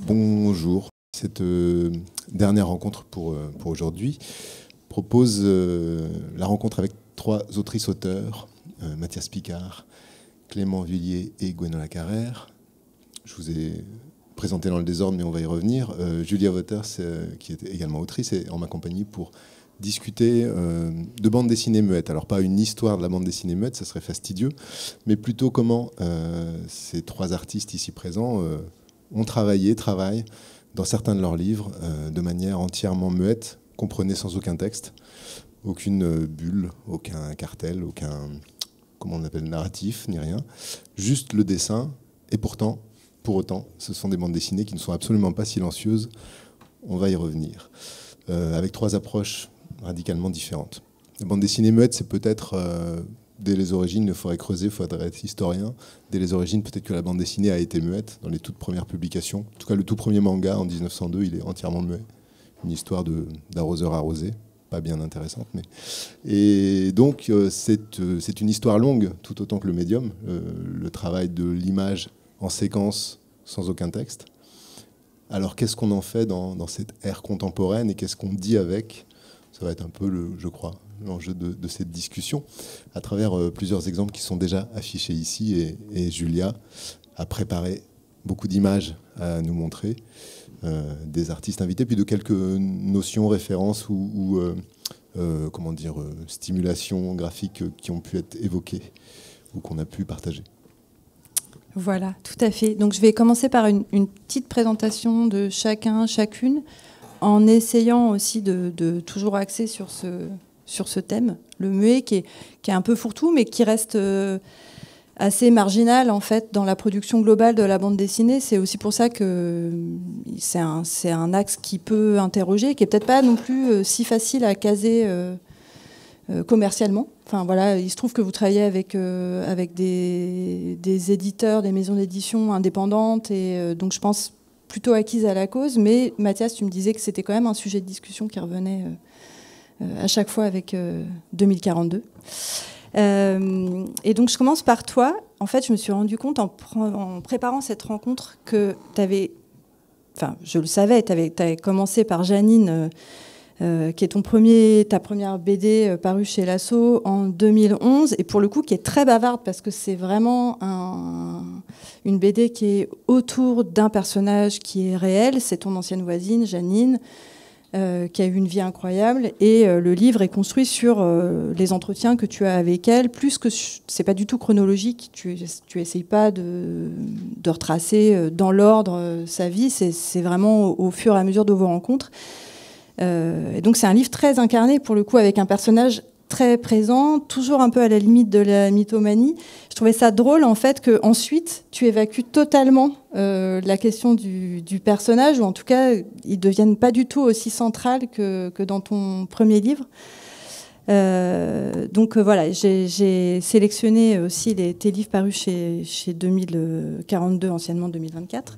Bonjour. Cette dernière rencontre pour aujourd'hui propose la rencontre avec 3 autrices-auteurs, Mathias Picard, Clément Vullier et Gwenola Carrère. Je vous ai présenté dans le désordre, mais on va y revenir. Julia Wouters, qui est également autrice, est en ma compagnie pour discuter de bande dessinée muette. Alors pas une histoire de la bande dessinée muette, ça serait fastidieux, mais plutôt comment ces 3 artistes ici présents travaillent dans certains de leurs livres de manière entièrement muette, comprenez sans aucun texte, aucune bulle, aucun cartel, aucun, comment on appelle, narratif, ni rien, juste le dessin. Et pourtant, pour autant, ce sont des bandes dessinées qui ne sont absolument pas silencieuses. On va y revenir. Avec 3 approches radicalement différentes. La bande dessinée muette, c'est peut-être, dès les origines, il faudrait creuser, il faudrait être historien. Dès les origines, peut-être que la bande dessinée a été muette dans les toutes premières publications. En tout cas, le tout premier manga, en 1902, il est entièrement muet. Une histoire d'arroseur arrosé, pas bien intéressante. Mais... Et donc, c'est une histoire longue, tout autant que le médium. Le travail de l'image en séquence, sans aucun texte. Alors, qu'est-ce qu'on en fait dans cette ère contemporaine et qu'est-ce qu'on dit avec ? Ça va être un peu, je crois, l'enjeu de cette discussion, à travers plusieurs exemples qui sont déjà affichés ici. Et Julia a préparé beaucoup d'images à nous montrer, des artistes invités, puis de quelques notions, références ou comment dire, stimulations graphiques qui ont pu être évoquées ou qu'on a pu partager. Voilà, tout à fait. Donc je vais commencer par une petite présentation de chacun, chacune, en essayant aussi de toujours axer sur ce thème, le muet, qui est un peu fourre-tout, mais qui reste assez marginal en fait dans la production globale de la bande dessinée. C'est aussi pour ça que c'est un axe qui peut interroger, qui est peut-être pas non plus si facile à caser commercialement. Enfin voilà, il se trouve que vous travaillez avec des éditeurs, des maisons d'édition indépendantes, et donc je pense plutôt acquise à la cause. Mais Mathias, tu me disais que c'était quand même un sujet de discussion qui revenait à chaque fois avec 2042. Et donc je commence par toi. En fait, je me suis rendu compte en préparant cette rencontre que tu avais, enfin je le savais, tu avais commencé par Janine, qui est ta première BD parue chez Lasso en 2011, et pour le coup qui est très bavarde parce que c'est vraiment une BD qui est autour d'un personnage qui est réel. C'est ton ancienne voisine, Janine, qui a eu une vie incroyable, et le livre est construit sur les entretiens que tu as avec elle, plus que c'est pas du tout chronologique, tu essayes pas de retracer dans l'ordre sa vie, c'est vraiment au fur et à mesure de vos rencontres. Et donc c'est un livre très incarné pour le coup, avec un personnage très présent, toujours un peu à la limite de la mythomanie. Je trouvais ça drôle en fait que ensuite tu évacues totalement la question du personnage, ou en tout cas ils deviennent pas du tout aussi central que dans ton premier livre. Donc voilà, j'ai sélectionné aussi tes livres parus chez 2042, anciennement 2024.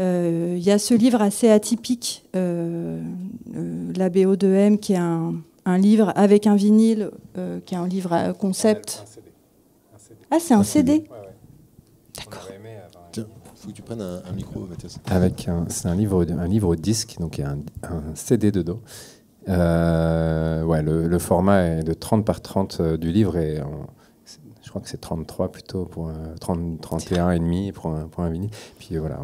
Il y a ce livre assez atypique, La BO de M, qui est un livre avec un vinyle, qui est un livre à concept. Un CD. Ah, c'est un CD. Ouais. D'accord. Tiens, il faut que tu prennes un micro, Mathias. C'est un livre disque, donc il y a un CD dedans. Le format est de 30 par 30 du livre, et je crois que c'est 33 plutôt, pour 31 et demi pour un vinyle. Puis voilà,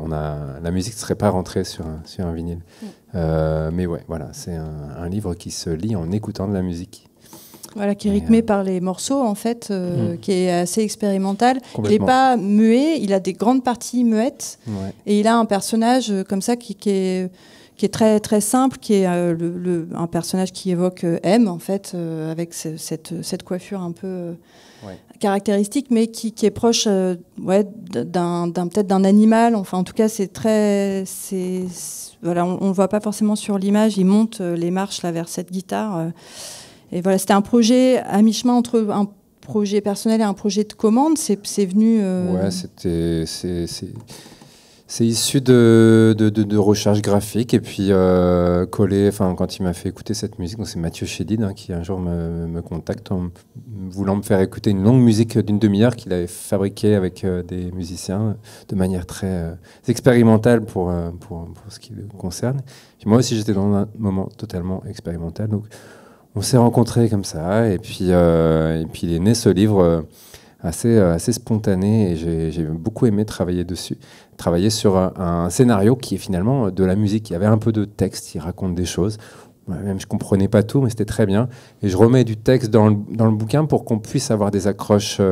la musique ne serait pas rentrée sur un vinyle. Mais ouais, voilà, c'est un livre qui se lit en écoutant de la musique. Voilà, qui est rythmé par les morceaux, en fait, qui est assez expérimental. Il n'est Complètement. pas muet, il a des grandes parties muettes, Ouais. et il a un personnage comme ça qui est très, très simple, qui est un personnage qui évoque M, en fait, avec cette coiffure un peu caractéristique, mais qui est proche peut-être d'un animal. Enfin, en tout cas, voilà, on ne le voit pas forcément sur l'image. Il monte les marches là, vers cette guitare. Et voilà, c'était un projet à mi-chemin entre un projet personnel et un projet de commande. C'est venu... Ouais, C'est issu de recherches graphiques et puis collé, enfin quand il m'a fait écouter cette musique, donc c'est Mathieu Chédid qui un jour me contacte en voulant me faire écouter une longue musique d'une demi-heure qu'il avait fabriquée avec des musiciens de manière très expérimentale pour ce qui le concerne. Puis moi aussi j'étais dans un moment totalement expérimental, donc on s'est rencontrés comme ça et puis il est né ce livre assez spontané et j'ai beaucoup aimé travailler sur un scénario qui est finalement de la musique. Il y avait un peu de texte, il raconte des choses. Même je comprenais pas tout, mais c'était très bien. Et je remets du texte dans le bouquin pour qu'on puisse avoir des accroches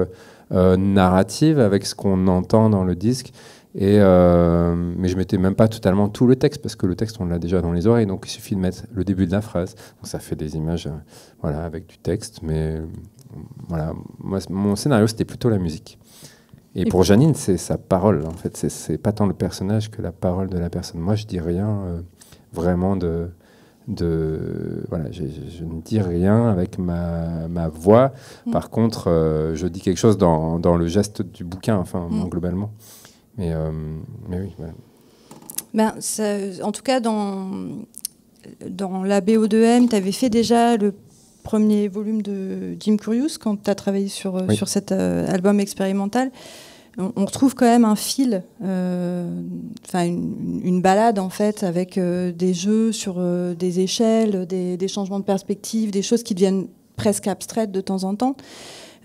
narratives avec ce qu'on entend dans le disque. Mais je mettais même pas totalement tout le texte parce que le texte on l'a déjà dans les oreilles, donc il suffit de mettre le début de la phrase. Donc ça fait des images, voilà, avec du texte. Mais voilà, moi, mon scénario c'était plutôt la musique. Et pour Janine, c'est sa parole. En fait, c'est pas tant le personnage que la parole de la personne. Moi, je dis rien vraiment voilà, je ne dis rien avec ma voix. Par contre, je dis quelque chose dans le geste du bouquin, enfin globalement. Mais oui, voilà. En tout cas, dans la BO2M, tu avais fait déjà le premier volume de Jim Curious quand tu as travaillé sur cet album expérimental. On retrouve quand même un fil, une balade en fait, avec des jeux sur des échelles, des changements de perspective, des choses qui deviennent presque abstraites de temps en temps.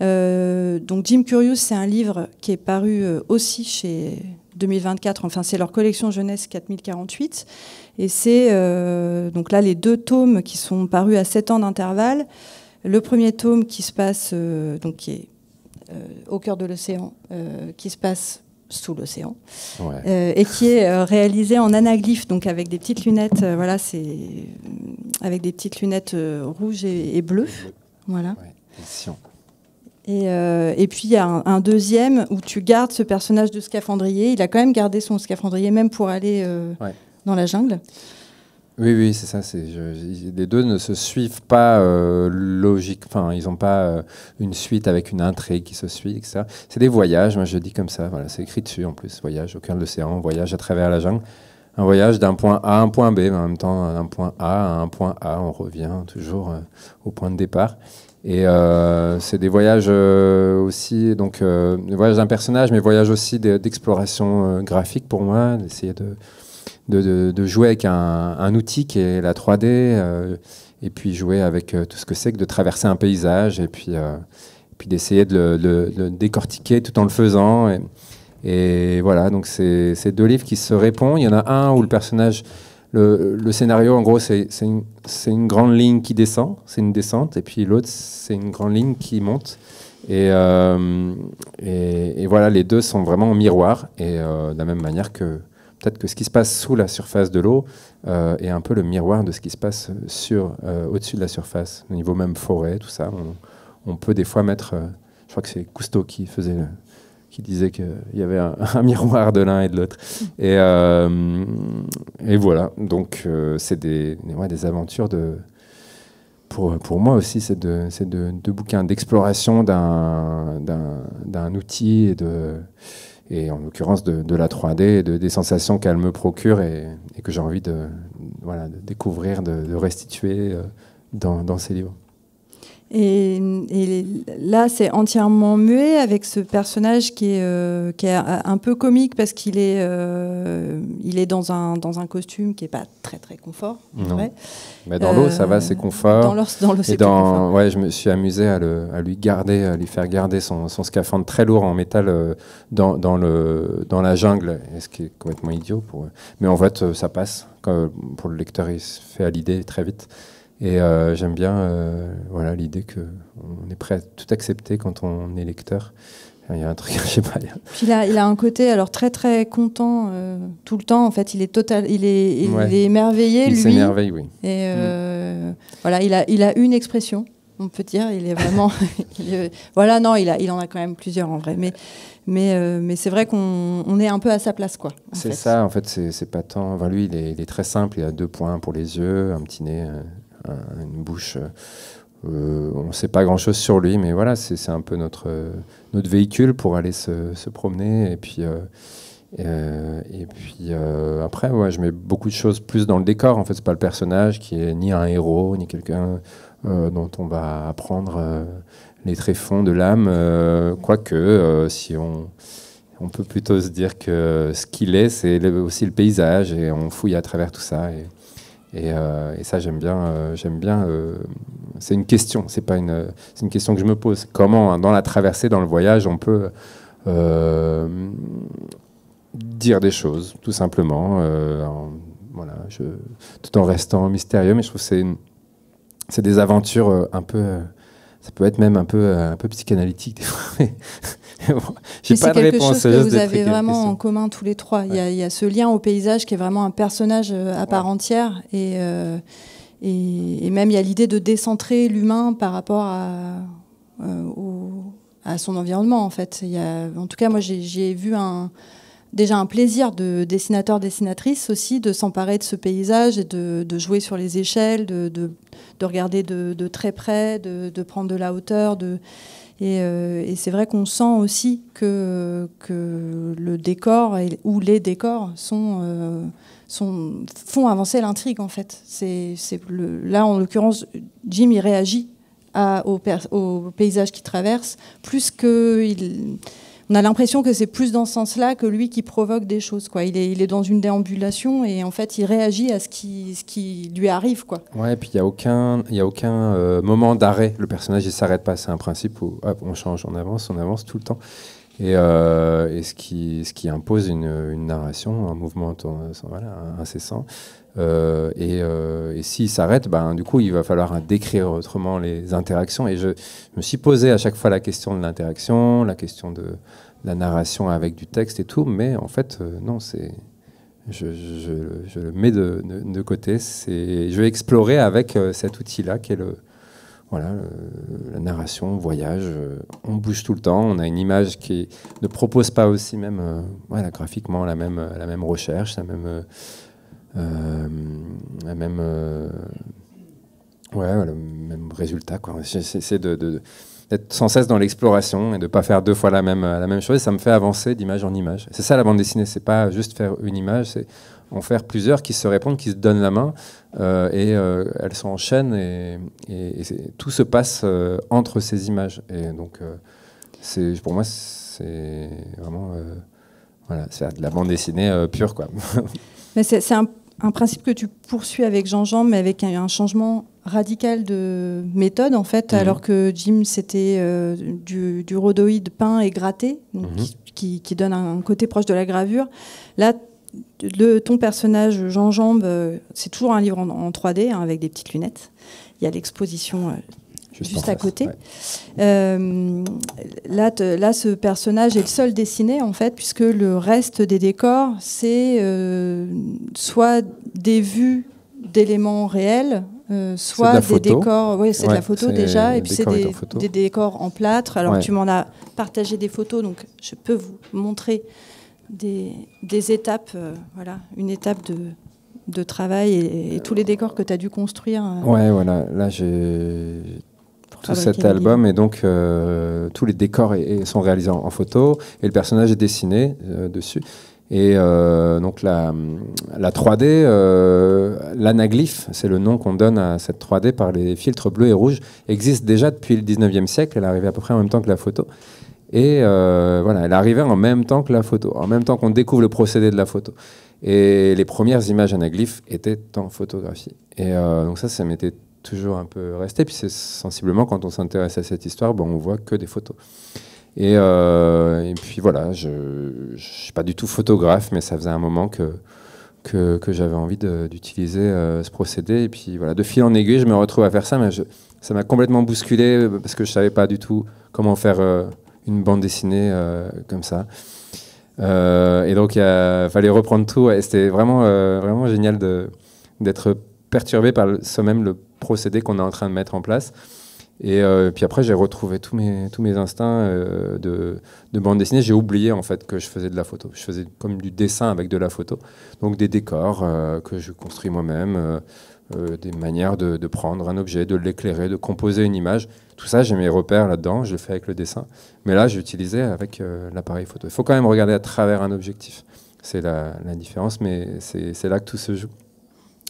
Donc Jim Curious, c'est un livre qui est paru aussi chez 2024, enfin c'est leur collection jeunesse 4048, et c'est donc là les 2 tomes qui sont parus à 7 ans d'intervalle. Le premier tome qui se passe, donc qui est au cœur de l'océan, qui se passe sous l'océan, et qui est réalisé en anaglyphe, donc avec des petites lunettes, voilà, c'est avec des petites lunettes rouges et bleues, voilà. Et puis il y a un deuxième où tu gardes ce personnage de scaphandrier. Il a quand même gardé son scaphandrier même pour aller dans la jungle. Oui, c'est ça. Les 2 ne se suivent pas logique. Enfin, ils n'ont pas une suite avec une intrigue qui se suit, etc. C'est des voyages. Moi, je dis comme ça. Voilà, c'est écrit dessus en plus. Voyage au cœur de l'océan, voyage à travers la jungle. Un voyage d'un point A à un point B, mais en même temps d'un point A à un point A. On revient toujours au point de départ. Et c'est des voyages aussi, donc des voyages d'un personnage, mais voyages aussi d'exploration graphique pour moi, d'essayer de jouer avec un outil qui est la 3D, et puis jouer avec tout ce que c'est que de traverser un paysage, et puis d'essayer de le décortiquer tout en le faisant. Et voilà, donc c'est 2 livres qui se répondent. Il y en a un où le personnage... Le scénario, en gros, c'est une grande ligne qui descend, c'est une descente, et puis l'autre, c'est une grande ligne qui monte. Et voilà, les 2 sont vraiment en miroir, et de la même manière que peut-être que ce qui se passe sous la surface de l'eau est un peu le miroir de ce qui se passe au-dessus de la surface, au niveau même forêt, tout ça. On peut des fois mettre, je crois que c'est Cousteau qui disait qu'il y avait un miroir de l'un et de l'autre. Et voilà, donc c'est des aventures pour moi aussi, c'est de bouquins d'exploration d'un outil et en l'occurrence de la 3D, et des sensations qu'elle me procure et que j'ai envie de découvrir, de restituer dans ces livres. Et là, c'est entièrement muet avec ce personnage qui est un peu comique parce qu'il est dans un costume qui n'est pas très très confort. Non. Mais dans l'eau, ça va, c'est confort. Dans l'eau, c'est confort. Ouais, je me suis amusé à lui faire garder son scaphandre très lourd en métal dans la jungle, ce qui est complètement idiot. Mais en fait, ça passe. Pour le lecteur, il se fait à l'idée très vite. Et j'aime bien l'idée qu'on est prêt à tout accepter quand on est lecteur. Il y a un truc, je sais pas. Puis il a un côté alors très très content tout le temps. En fait, il est émerveillé, lui. Il s'émerveille, oui. Et voilà, il a une expression, on peut dire. Il est vraiment. Voilà, non, il en a quand même plusieurs en vrai. Mais c'est vrai qu'on est un peu à sa place, quoi. C'est ça, en fait, c'est pas tant. Enfin, lui, il est très simple. Il a 2 points pour les yeux, un petit nez. Une bouche, on ne sait pas grand chose sur lui, mais voilà, c'est un peu notre véhicule pour aller se promener, et puis Et puis après, ouais, je mets beaucoup de choses plus dans le décor. En fait, c'est pas le personnage qui est ni un héros, ni quelqu'un dont on va apprendre les tréfonds de l'âme. Quoique, si on peut plutôt se dire que ce qu'il est, c'est aussi le paysage, et on fouille à travers tout ça. Et ça, j'aime bien. C'est une question. C'est une question que je me pose. Comment, dans la traversée, dans le voyage, on peut dire des choses, tout simplement, voilà, tout en restant mystérieux. Mais je trouve que c'est des aventures un peu. Ça peut être même un peu psychanalytique des fois. Bon, j'ai pas de réponse. C'est quelque chose que vous avez vraiment en commun tous les trois. Ouais. Il y a ce lien au paysage qui est vraiment un personnage à part entière. Et même il y a l'idée de décentrer l'humain par rapport à son environnement, en fait. En tout cas, moi, j'ai vu déjà un plaisir de dessinateur-dessinatrice aussi, de s'emparer de ce paysage et de jouer sur les échelles, de regarder de très près, de prendre de la hauteur. Et c'est vrai qu'on sent aussi que le décor ou les décors font avancer l'intrigue, en fait. Là, en l'occurrence, Jim, il réagit au paysage qu'il traverse, plus que... On a l'impression que c'est plus dans ce sens-là que lui qui provoque des choses, quoi. Il est dans une déambulation et en fait, il réagit à ce qui lui arrive, quoi. Ouais, et puis il y a aucun moment d'arrêt. Le personnage, il s'arrête pas. C'est un principe où hop, on change, on avance tout le temps. Et ce qui impose une narration, un mouvement incessant. Et s'il s'arrête, du coup, il va falloir décrire autrement les interactions. Et je me suis posé à chaque fois la question de l'interaction, la question de la narration avec du texte et tout. Mais en fait, non, je le mets de côté. Je vais explorer avec cet outil-là qui est la narration, voyage. On bouge tout le temps. On a une image qui ne propose pas aussi même graphiquement la même recherche, le même résultat, quoi. J'essaie d'être sans cesse dans l'exploration et de ne pas faire deux fois la même chose. Et ça me fait avancer d'image en image. C'est ça la bande dessinée, c'est pas juste faire une image, c'est en faire plusieurs qui se répondent, qui se donnent la main et elles s'enchaînent et tout se passe entre ces images. Et donc pour moi c'est vraiment c'est de la bande dessinée pure, quoi. Mais c'est un principe que tu poursuis avec Jean-Jean, mais avec un changement radical de méthode, en fait, alors que Jim, c'était du rhodoïde peint et gratté, donc, qui donne un côté proche de la gravure. Là, ton personnage, Jean-Jambes, c'est toujours un livre en 3D, avec des petites lunettes. Il y a l'exposition... juste à côté. Ouais. Là, ce personnage est le seul dessiné, en fait, puisque le reste des décors, c'est soit des vues d'éléments réels, soit des décors... Oui, c'est de la photo déjà, et puis c'est des décors en plâtre. Alors, tu m'en as partagé des photos, donc je peux vous montrer des étapes, une étape de travail et tous les décors que tu as dû construire. Ouais, voilà. Là, j'ai... tout cet album, et donc tous les décors sont réalisés en photo et le personnage est dessiné dessus. Et donc la 3D, l'anaglyphe, c'est le nom qu'on donne à cette 3D par les filtres bleus et rouges, existe déjà depuis le 19e siècle. Elle est arrivée à peu près en même temps que la photo. Et elle arrivait en même temps que la photo, en même temps qu'on découvre le procédé de la photo. Et les premières images anaglyphes étaient en photographie. Et donc ça m'était toujours un peu resté. Puis c'est sensiblement, quand on s'intéresse à cette histoire, on voit que des photos. Et puis voilà, je ne suis pas du tout photographe, mais ça faisait un moment que j'avais envie d'utiliser ce procédé. Et puis voilà, de fil en aiguille, je me retrouve à faire ça, mais ça m'a complètement bousculé parce que je ne savais pas du tout comment faire une bande dessinée comme ça. Et donc, il fallait reprendre tout. Et c'était vraiment génial d'être perturbé par même le procédé qu'on est en train de mettre en place. Et puis après, j'ai retrouvé tous mes instincts de bande dessinée. J'ai oublié en fait que je faisais de la photo. Je faisais comme du dessin avec de la photo. Donc des décors que je construis moi-même, des manières de prendre un objet, de l'éclairer, de composer une image. Tout ça, j'ai mes repères là-dedans. Je le fais avec le dessin. Mais là, j'ai utilisé avec l'appareil photo. Il faut quand même regarder à travers un objectif. c'est la différence, mais c'est là que tout se joue.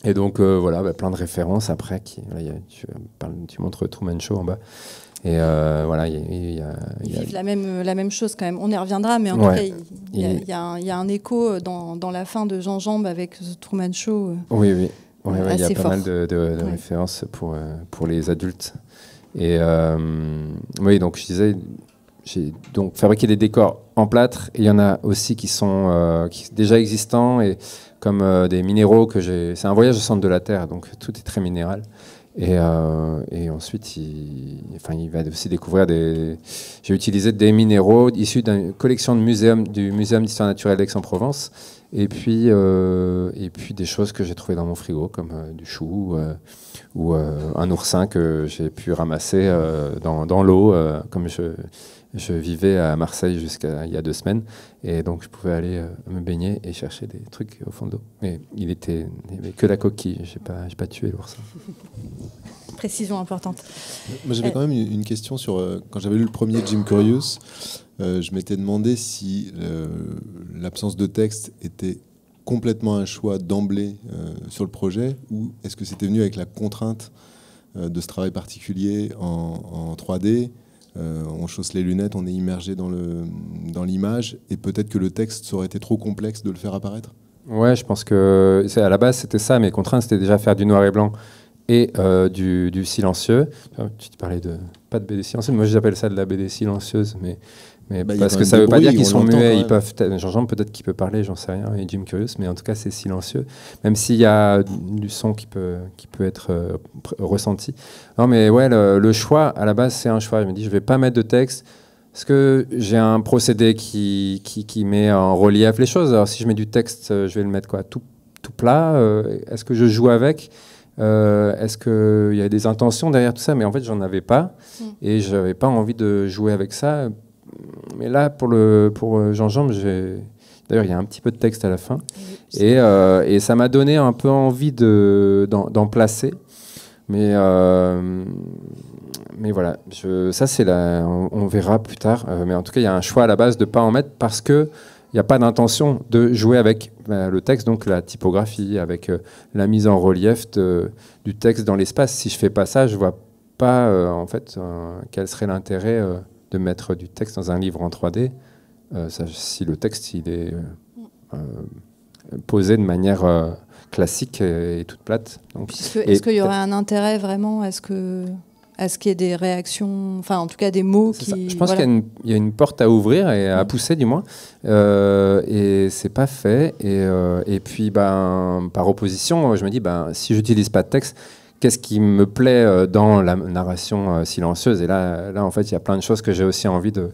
Et donc voilà, plein de références après. Tu montres Truman Show en bas. Et voilà, ils vivent la même chose quand même. On y reviendra, mais en tout cas, il y a un écho dans la fin de Jean Jambe avec The Truman Show. Oui, il y a pas mal de références pour les adultes. Et oui, donc je disais, j'ai donc fabriqué des décors en plâtre. Et il y en a aussi qui sont déjà existants, et comme des minéraux que j'ai. C'est un voyage au centre de la Terre, donc tout est très minéral. Et ensuite, il va aussi découvrir J'ai utilisé des minéraux issus d'une collection du Muséum d'histoire naturelle d'Aix-en-Provence, et puis des choses que j'ai trouvées dans mon frigo, comme du chou ou un oursin que j'ai pu ramasser dans l'eau, comme je vivais à Marseille jusqu'à il y a 2 semaines, et donc je pouvais aller me baigner et chercher des trucs au fond d'eau. Mais il n'y avait que la coquille, j'ai pas tué l'oursin. Précision importante. Moi, j'avais quand même une question sur quand j'avais lu le premier Jim Curious, je m'étais demandé si l'absence de texte était complètement un choix d'emblée sur le projet, ou est-ce que c'était venu avec la contrainte de ce travail particulier en 3D. On chausse les lunettes, on est immergé dans l'image, et peut-être que le texte aurait été trop complexe de le faire apparaître. Ouais, je pense que à la base c'était ça. Mes contraintes, c'était déjà faire du noir et blanc et du silencieux. Tu parlais pas de BD silencieuse, moi j'appelle ça de la BD silencieuse, mais parce que ça veut pas dire qu'ils sont muets. Ils peuvent, Jean-Jean peut-être qu'il peut parler, j'en sais rien, et Jim Curious, mais en tout cas c'est silencieux, même s'il y a du son qui peut être ressenti. Non, mais ouais, le choix à la base c'est un choix. Je me dis je vais pas mettre de texte parce que j'ai un procédé qui met en relief les choses. Alors si je mets du texte, je vais le mettre tout plat. Est-ce que je joue avec? Est-ce qu'il y a des intentions derrière tout ça? Mais en fait, j'en avais pas, et j'avais pas envie de jouer avec ça. Mais là, pour Jean Jambe, d'ailleurs, il y a un petit peu de texte à la fin, et ça m'a donné un peu envie d'en placer. Mais voilà, ça c'est on verra plus tard. Mais en tout cas, il y a un choix à la base de pas en mettre parce que il n'y a pas d'intention de jouer avec le texte, donc la typographie, avec la mise en relief du texte dans l'espace. Si je fais pas ça, je vois pas en fait quel serait l'intérêt de mettre du texte dans un livre en 3D, si le texte il est posé de manière classique et toute plate. Est-ce qu'il y aurait un intérêt vraiment à ce qu'il y ait des réactions, enfin en tout cas des mots qui... Je pense qu'il y a une porte à ouvrir et à pousser du moins, et c'est pas fait. Et puis par opposition, je me dis si j'utilise pas de texte, qu'est-ce qui me plaît dans la narration silencieuse? Et là en fait il y a plein de choses que j'ai aussi envie de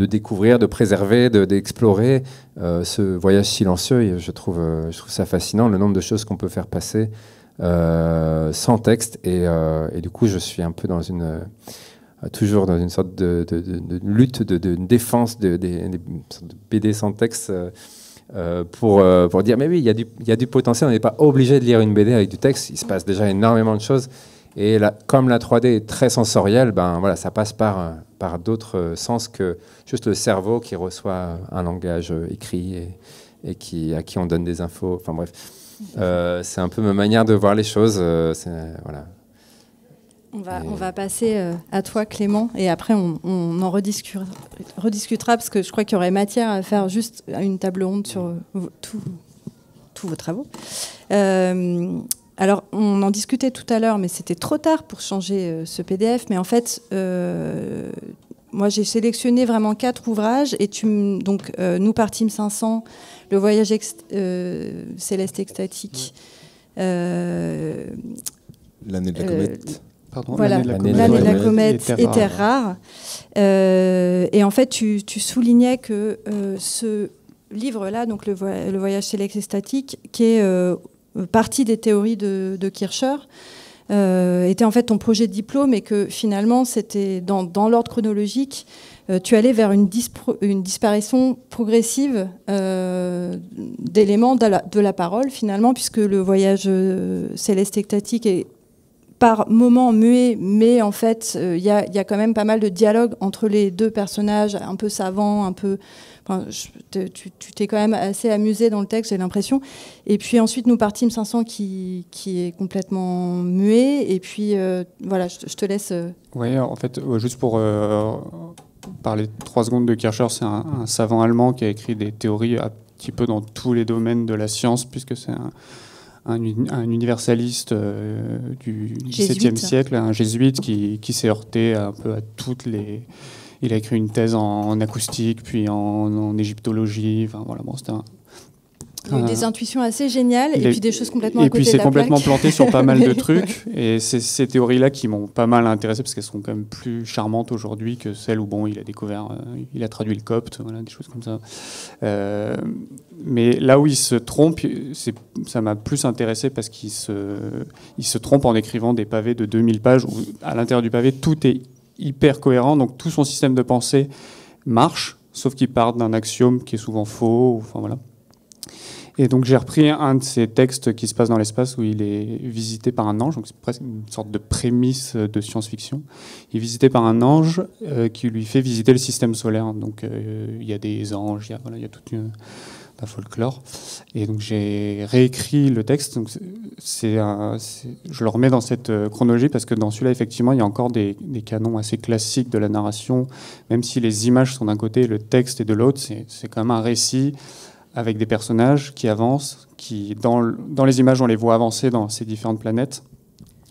découvrir, de préserver, d'explorer ce voyage silencieux. Et je trouve ça fascinant, le nombre de choses qu'on peut faire passer sans texte, et du coup je suis un peu toujours dans une sorte de lutte, de défense des BD sans texte, pour dire mais oui, il y a du potentiel, on n'est pas obligé de lire une BD avec du texte, il se passe déjà énormément de choses, et comme la 3D est très sensorielle, voilà, ça passe par d'autres sens que juste le cerveau qui reçoit un langage écrit et à qui on donne des infos, enfin bref. C'est un peu ma manière de voir les choses. Voilà. On va passer à toi, Clément, et après on en rediscutera parce que je crois qu'il y aurait matière à faire juste une table ronde sur tous vos travaux. Alors, on en discutait tout à l'heure, mais c'était trop tard pour changer ce PDF. Mais en fait, moi, j'ai sélectionné vraiment 4 ouvrages. Et donc, Nous partîmes 500, Le voyage céleste extatique. L'année de la comète. Voilà, l'année de la comète et Terre rare. Et en fait, tu soulignais que ce livre-là, donc le voyage céleste extatique, qui est partie des théories de Kircher, était en fait ton projet de diplôme, et que finalement, c'était dans l'ordre chronologique, tu allais vers une disparition progressive d'éléments de la parole, finalement, puisque le voyage céleste extatique est par moments muet, mais en fait, il y a quand même pas mal de dialogue entre les deux personnages, un peu savants, un peu... Enfin, tu t'es quand même assez amusé dans le texte, j'ai l'impression. Et puis ensuite, nous partîmes 500 qui est complètement muet. Et puis, voilà, je te laisse... Oui, en fait, juste pour parler 3 secondes de Kircher, c'est un savant allemand qui a écrit des théories un petit peu dans tous les domaines de la science, puisque c'est un universaliste du XVIIe siècle, un jésuite qui s'est heurté un peu à toutes les... Il a écrit une thèse en acoustique, puis en égyptologie. Enfin, voilà, bon, c'était il y a eu des intuitions assez géniales, et puis des choses complètement à côté de la plaque. Et puis, c'est complètement planté sur pas mal de trucs. Ouais. Et c'est ces théories-là qui m'ont pas mal intéressé, parce qu'elles sont quand même plus charmantes aujourd'hui que celles où, bon, il a découvert, il a traduit le copte, voilà, des choses comme ça. Mais là où il se trompe, ça m'a plus intéressé parce qu'il se trompe en écrivant des pavés de 2000 pages, où à l'intérieur du pavé, tout est hyper cohérent, donc tout son système de pensée marche, sauf qu'il part d'un axiome qui est souvent faux. Enfin, voilà. Et donc j'ai repris un de ces textes qui se passe dans l'espace où il est visité par un ange, donc c'est presque une sorte de prémisse de science-fiction. Il est visité par un ange qui lui fait visiter le système solaire. Donc il y a des anges, il y a toute un folklore. Et donc j'ai réécrit le texte. Donc je le remets dans cette chronologie parce que dans celui-là, effectivement, il y a encore des canons assez classiques de la narration, même si les images sont d'un côté et le texte est de l'autre. C'est quand même un récit avec des personnages qui avancent, qui dans les images, on les voit avancer dans ces différentes planètes.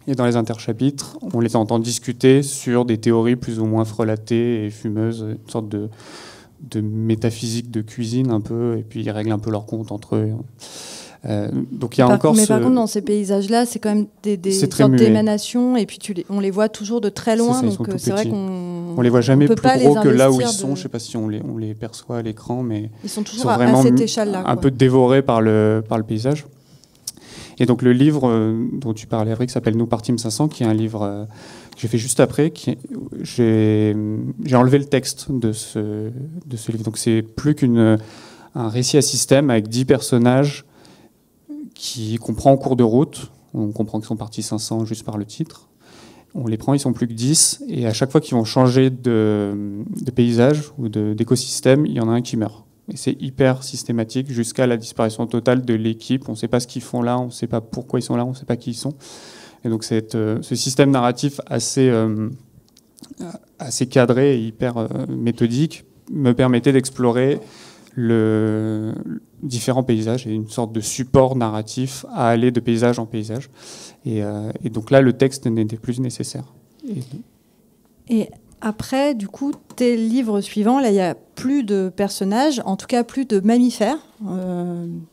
Et dans les interchapitres, on les entend discuter sur des théories plus ou moins frelatées et fumeuses, une sorte de métaphysique de cuisine un peu, et puis ils règlent un peu leur compte entre eux. Donc il y a encore par contre, dans ces paysages-là, c'est quand même des sortes d'émanations, et puis on les voit toujours de très loin, ça, donc c'est vrai qu'on les voit jamais plus gros que là où ils sont. De... Je sais pas si on les perçoit à l'écran, mais ils sont toujours à cette échelle-là. Un peu dévorés par le paysage. Et donc le livre dont tu parlais, Avril, qui s'appelle Nous partîmes 500, qui est un livre que j'ai fait juste après, j'ai enlevé le texte de ce livre. Donc c'est plus qu'un récit à système avec 10 personnages qu'on prend en cours de route. On comprend qu'ils sont partis 500 juste par le titre. On les prend, ils sont plus que 10. Et à chaque fois qu'ils vont changer de paysage ou d'écosystème, il y en a un qui meurt. Et c'est hyper systématique jusqu'à la disparition totale de l'équipe. On ne sait pas ce qu'ils font là, on ne sait pas pourquoi ils sont là, on ne sait pas qui ils sont. Et donc ce système narratif assez cadré et hyper méthodique me permettait d'explorer différents paysages et une sorte de support narratif à aller de paysage en paysage. Et donc là, le texte n'était plus nécessaire. Et après, du coup, tes livres suivants, là, il n'y a plus de personnages, en tout cas plus de mammifères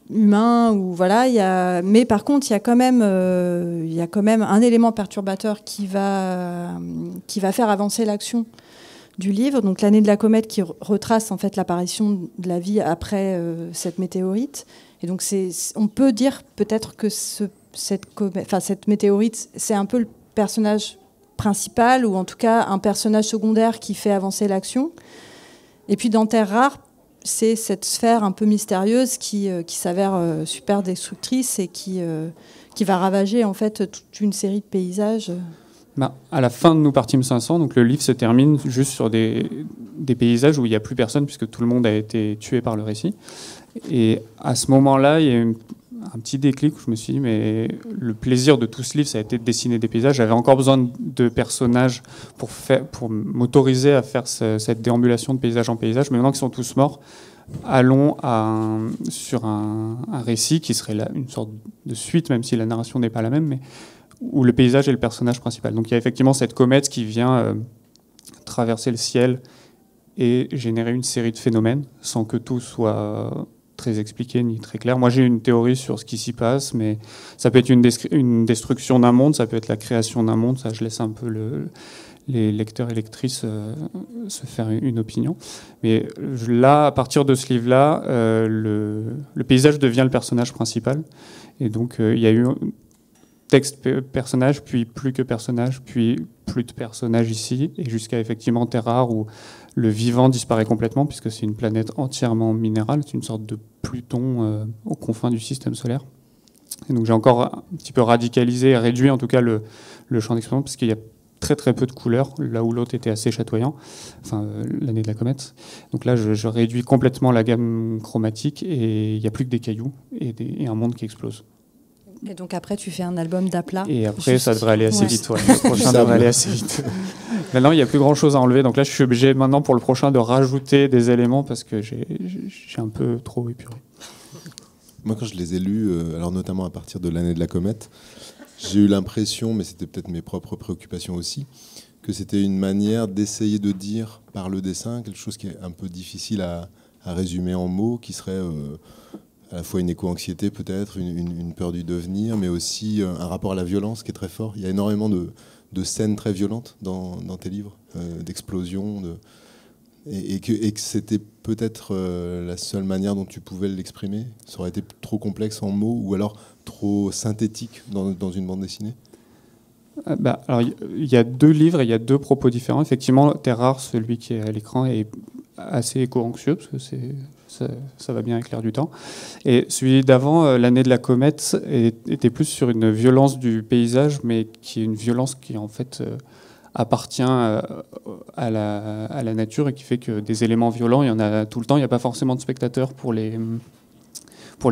humains, ou voilà. Mais par contre, il y a quand même un élément perturbateur qui va faire avancer l'action du livre. Donc l'année de la comète qui retrace en fait l'apparition de la vie après cette météorite. Et donc on peut dire peut-être que cette météorite, c'est un peu le personnage principal, ou en tout cas un personnage secondaire qui fait avancer l'action. Et puis dans Terre rare, c'est cette sphère un peu mystérieuse qui s'avère super destructrice et qui va ravager en fait toute une série de paysages. À la fin de Nous partîmes 500, donc le livre se termine juste sur des paysages où il n'y a plus personne puisque tout le monde a été tué par le récit. Et à ce moment-là, il y a eu un petit déclic où je me suis dit, mais le plaisir de tout ce livre, ça a été de dessiner des paysages. J'avais encore besoin de personnages pour m'autoriser à faire cette déambulation de paysage en paysage. Mais maintenant qu'ils sont tous morts, allons sur un récit qui serait une sorte de suite, même si la narration n'est pas la même, mais où le paysage est le personnage principal. Donc il y a effectivement cette comète qui vient traverser le ciel et générer une série de phénomènes sans que tout soit très expliqué ni très clair. Moi, j'ai une théorie sur ce qui s'y passe, mais ça peut être une destruction d'un monde, ça peut être la création d'un monde. Ça, je laisse un peu les lecteurs et lectrices se faire une opinion. Mais là, à partir de ce livre-là, le paysage devient le personnage principal. Et donc, il y a eu texte personnage, puis plus que personnage, puis plus de personnages ici, et jusqu'à effectivement Terre rare où le vivant disparaît complètement, puisque c'est une planète entièrement minérale, c'est une sorte de Pluton aux confins du système solaire. Et donc j'ai encore un petit peu radicalisé, réduit en tout cas le champ d'expression, parce qu'il y a très très peu de couleurs, là où l'autre était assez chatoyant, enfin l'année de la comète. Donc là je réduis complètement la gamme chromatique et il n'y a plus que des cailloux et un monde qui explose. Et donc après tu fais un album d'aplat. Et après ça devrait aller assez vite, ouais. Le prochain Ça devrait aller assez vite. Maintenant il n'y a plus grand chose à enlever, donc là je suis obligé maintenant pour le prochain de rajouter des éléments parce que j'ai un peu trop épuré. Moi, quand je les ai lus, alors notamment à partir de l'année de la comète, j'ai eu l'impression, mais c'était peut-être mes propres préoccupations aussi, que c'était une manière d'essayer de dire par le dessin quelque chose qui est un peu difficile à résumer en mots, qui serait à la fois une éco-anxiété peut-être, une peur du devenir, mais aussi un rapport à la violence qui est très fort. Il y a énormément de scènes très violentes dans tes livres, d'explosions, et que c'était peut-être la seule manière dont tu pouvais l'exprimer. Ça aurait été trop complexe en mots ou alors trop synthétique dans une bande dessinée. Alors il y a 2 livres et il y a 2 propos différents. Effectivement, Terre rare, celui qui est à l'écran, est assez éco-anxieux parce que ça va bien avec l'air du temps. Et celui d'avant, l'année de la comète, était plus sur une violence du paysage, mais qui est une violence qui en fait appartient à la nature et qui fait que des éléments violents, il y en a tout le temps. Il n'y a pas forcément de spectateurs pour les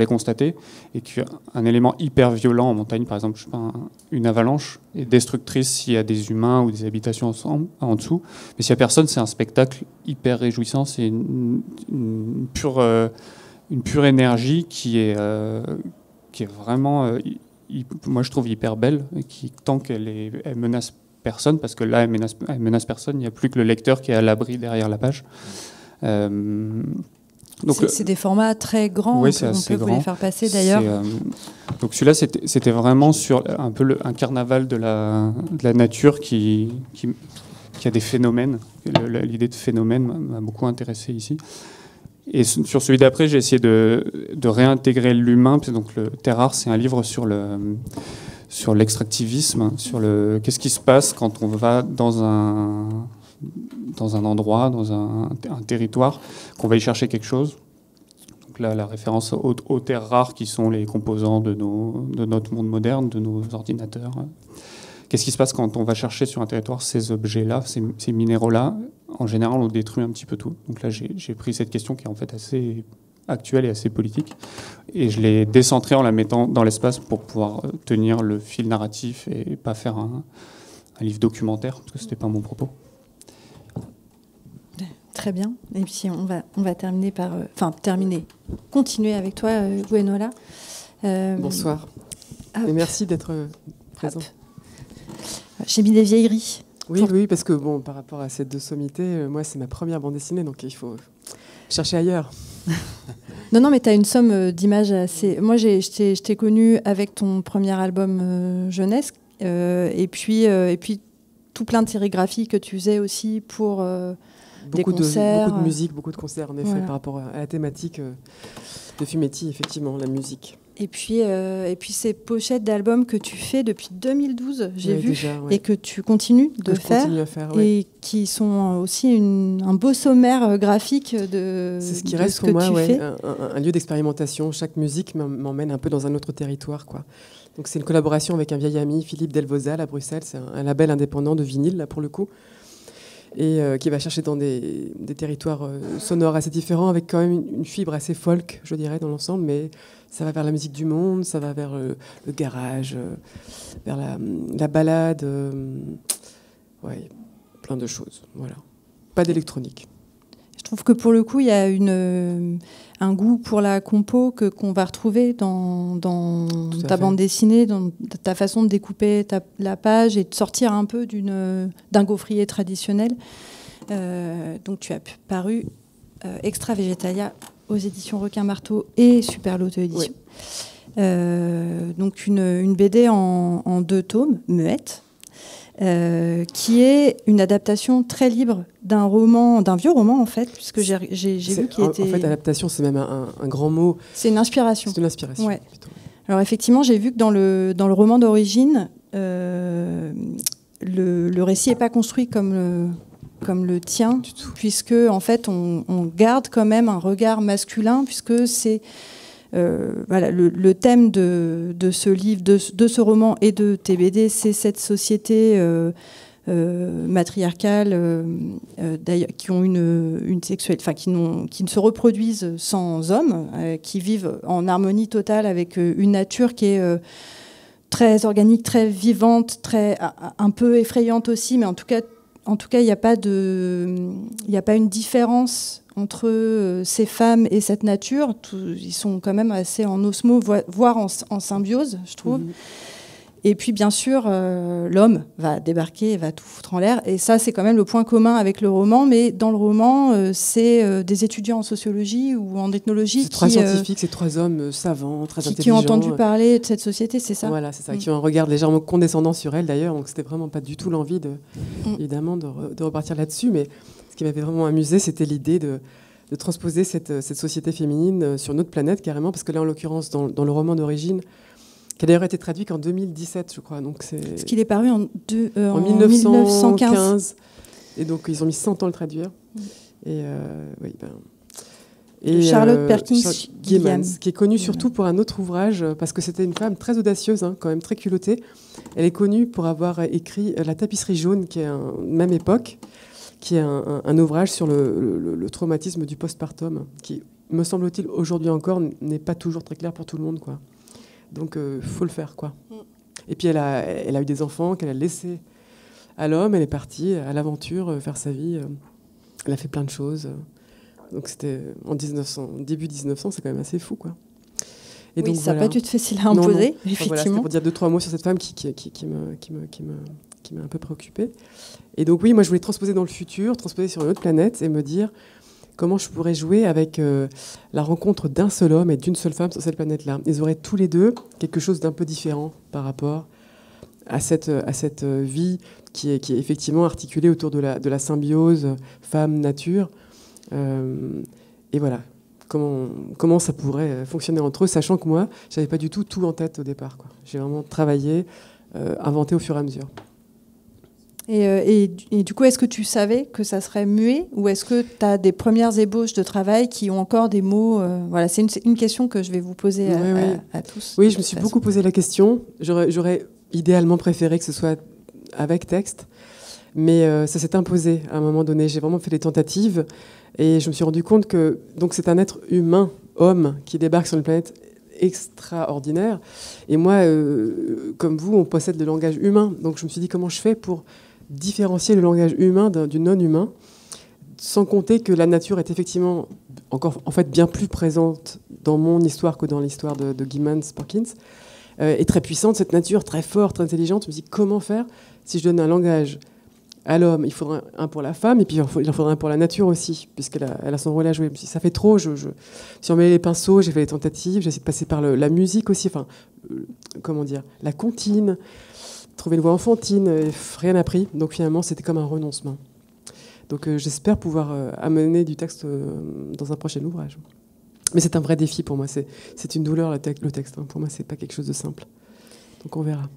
constater, et qu'un élément hyper violent en montagne, par exemple, je sais pas, une avalanche, est destructrice s'il y a des humains ou des habitations en dessous, mais s'il n'y a personne, c'est un spectacle hyper réjouissant, c'est une pure énergie qui est vraiment, moi je trouve hyper belle, et qui, tant qu'elle menace personne, parce que là elle menace personne, il n'y a plus que le lecteur qui est à l'abri derrière la page. C'est des formats très grands, oui, on peut vous les faire passer d'ailleurs. Donc celui-là, c'était vraiment sur un peu un carnaval de la nature qui a des phénomènes. L'idée de phénomène m'a beaucoup intéressé ici. Et sur celui d'après, j'ai essayé de réintégrer l'humain. Donc le Terre rare, c'est un livre sur l'extractivisme, sur qu'est-ce qui se passe quand on va dans un endroit, dans un territoire, qu'on va y chercher quelque chose. Donc là, la référence aux terres rares qui sont les composants de notre monde moderne, de nos ordinateurs. Qu'est-ce qui se passe quand on va chercher sur un territoire ces objets-là, ces minéraux-là? En général, on détruit un petit peu tout. Donc là, j'ai pris cette question qui est en fait assez actuelle et assez politique, et je l'ai décentrée en la mettant dans l'espace pour pouvoir tenir le fil narratif et pas faire un livre documentaire, parce que c'était pas mon propos. Très bien. Et puis on va terminer par, continuer avec toi, Gwenola. Bonsoir. Et merci d'être présent. J'ai mis des vieilleries. Oui, parce que bon, par rapport à ces 2 sommités, moi c'est ma première bande dessinée, donc il faut chercher ailleurs. Non, mais tu as une somme d'images assez. Moi, je t'ai connu avec ton premier album jeunesse, et puis tout plein de sérigraphies que tu faisais aussi pour des concerts. Beaucoup de musique, beaucoup de concerts, en effet, voilà. Par rapport à la thématique de Fumetti, effectivement, la musique. Et puis ces pochettes d'albums que tu fais depuis 2012, j'ai vu, déjà, ouais. Et que tu continues de faire, et qui sont aussi un beau sommaire graphique de c'est ce qui reste pour moi, un lieu d'expérimentation. Chaque musique m'emmène un peu dans un autre territoire, quoi. Donc c'est une collaboration avec un vieil ami, Philippe Delvozal, à Bruxelles. C'est un label indépendant de vinyle, là, pour le coup, et qui va chercher dans des territoires sonores assez différents, avec quand même une fibre assez folk, je dirais, dans l'ensemble, mais ça va vers la musique du monde, ça va vers le garage, vers la balade, plein de choses, voilà. Pas d'électronique. Je trouve que pour le coup, il y a un goût pour la compo qu'on va retrouver dans ta bande dessinée, dans ta façon de découper la page et de sortir un peu d'un gaufrier traditionnel. Donc tu as paru Extra Végétalia aux éditions Requin-Marteau et Super Loto Édition. Oui. Donc une BD en 2 tomes, muette, qui est une adaptation très libre d'un vieux roman en fait, puisque j'ai vu qu'il était... En fait, adaptation, c'est même un grand mot. C'est une inspiration. C'est une inspiration. Ouais. Alors effectivement, j'ai vu que dans le roman d'origine, le récit n'est pas construit comme le tien, puisque en fait on garde quand même un regard masculin, puisque c'est voilà, le thème de ce livre, de ce roman et de TBD, c'est cette société matriarcales qui ont une sexualité, enfin qui ne se reproduisent sans hommes, qui vivent en harmonie totale avec une nature qui est très organique, très vivante, un peu effrayante aussi, mais en tout cas il n'y a pas une différence entre ces femmes et cette nature. Ils sont quand même assez en osmose, voire en symbiose, je trouve. Et puis, bien sûr, l'homme va débarquer et va tout foutre en l'air. Et ça, c'est quand même le point commun avec le roman. Mais dans le roman, c'est des étudiants en sociologie ou en ethnologie. C'est 3 scientifiques, c'est 3 hommes savants, très intelligents. Qui ont entendu parler de cette société, c'est ça ? Voilà, c'est ça. Qui ont un regard légèrement condescendant sur elle, d'ailleurs. Donc, c'était vraiment pas du tout l'envie, évidemment, de repartir là-dessus. Mais ce qui m'avait vraiment amusé, c'était l'idée de transposer cette société féminine sur notre planète, carrément. Parce que là, en l'occurrence, dans le roman d'origine, qui a d'ailleurs été traduit qu'en 2017, je crois. Donc parce qu'il est paru en 1915. Et donc, ils ont mis 100 ans à le traduire. Et, Charlotte Perkins Gilliam, qui est connue surtout pour un autre ouvrage, parce que c'était une femme très audacieuse, quand même très culottée. Elle est connue pour avoir écrit La tapisserie jaune, qui est même époque, qui est un ouvrage sur le traumatisme du postpartum, qui, me semble-t-il, aujourd'hui encore, n'est pas toujours très clair pour tout le monde, quoi. Donc, faut le faire, quoi. Et puis, elle a eu des enfants qu'elle a laissés à l'homme. Elle est partie à l'aventure, faire sa vie. Elle a fait plein de choses. Donc, c'était en début 1900, c'est quand même assez fou, quoi. Et oui, donc, ça n'a pas dû être facile à imposer, effectivement. Enfin, voilà, c'était pour dire 2-3 mots sur cette femme qui m'a un peu préoccupée. Et donc, oui, moi, je voulais transposer dans le futur, transposer sur une autre planète et me dire comment je pourrais jouer avec la rencontre d'un seul homme et d'une seule femme sur cette planète-là. Ils auraient tous les deux quelque chose d'un peu différent par rapport à cette vie qui est effectivement articulée autour de la symbiose femme-nature. Et voilà, comment ça pourrait fonctionner entre eux, sachant que moi, je n'avais pas du tout en tête au départ, quoi. J'ai vraiment travaillé, inventé au fur et à mesure. Et du coup, est-ce que tu savais que ça serait muet, ou est-ce que tu as des premières ébauches de travail qui ont encore des mots voilà, c'est une question que je vais vous poser à tous. Oui, je me suis beaucoup posé la question. J'aurais idéalement préféré que ce soit avec texte, mais ça s'est imposé à un moment donné. J'ai vraiment fait des tentatives et je me suis rendu compte que donc, c'est un être humain, homme, qui débarque sur une planète extraordinaire. Et moi, comme vous, on possède le langage humain. Donc je me suis dit, comment je fais pour différencier le langage humain du non-humain, sans compter que la nature est effectivement encore en fait bien plus présente dans mon histoire que dans l'histoire de Gimmons Perkins, et très puissante, cette nature très forte, très intelligente. Je me dis, comment faire si je donne un langage à l'homme? Il faudra un pour la femme, et puis il en faudra un pour la nature aussi, puisqu'elle a son rôle à jouer. Je me suis dit, ça fait trop, si on met les pinceaux, j'ai fait des tentatives, j'ai essayé de passer par la musique aussi, enfin, comment dire, la comptine, trouver une voix enfantine, rien n'a pris. Donc finalement, c'était comme un renoncement. Donc j'espère pouvoir amener du texte dans un prochain ouvrage. Mais c'est un vrai défi pour moi. C'est une douleur, le texte. Pour moi, c'est pas quelque chose de simple. Donc on verra.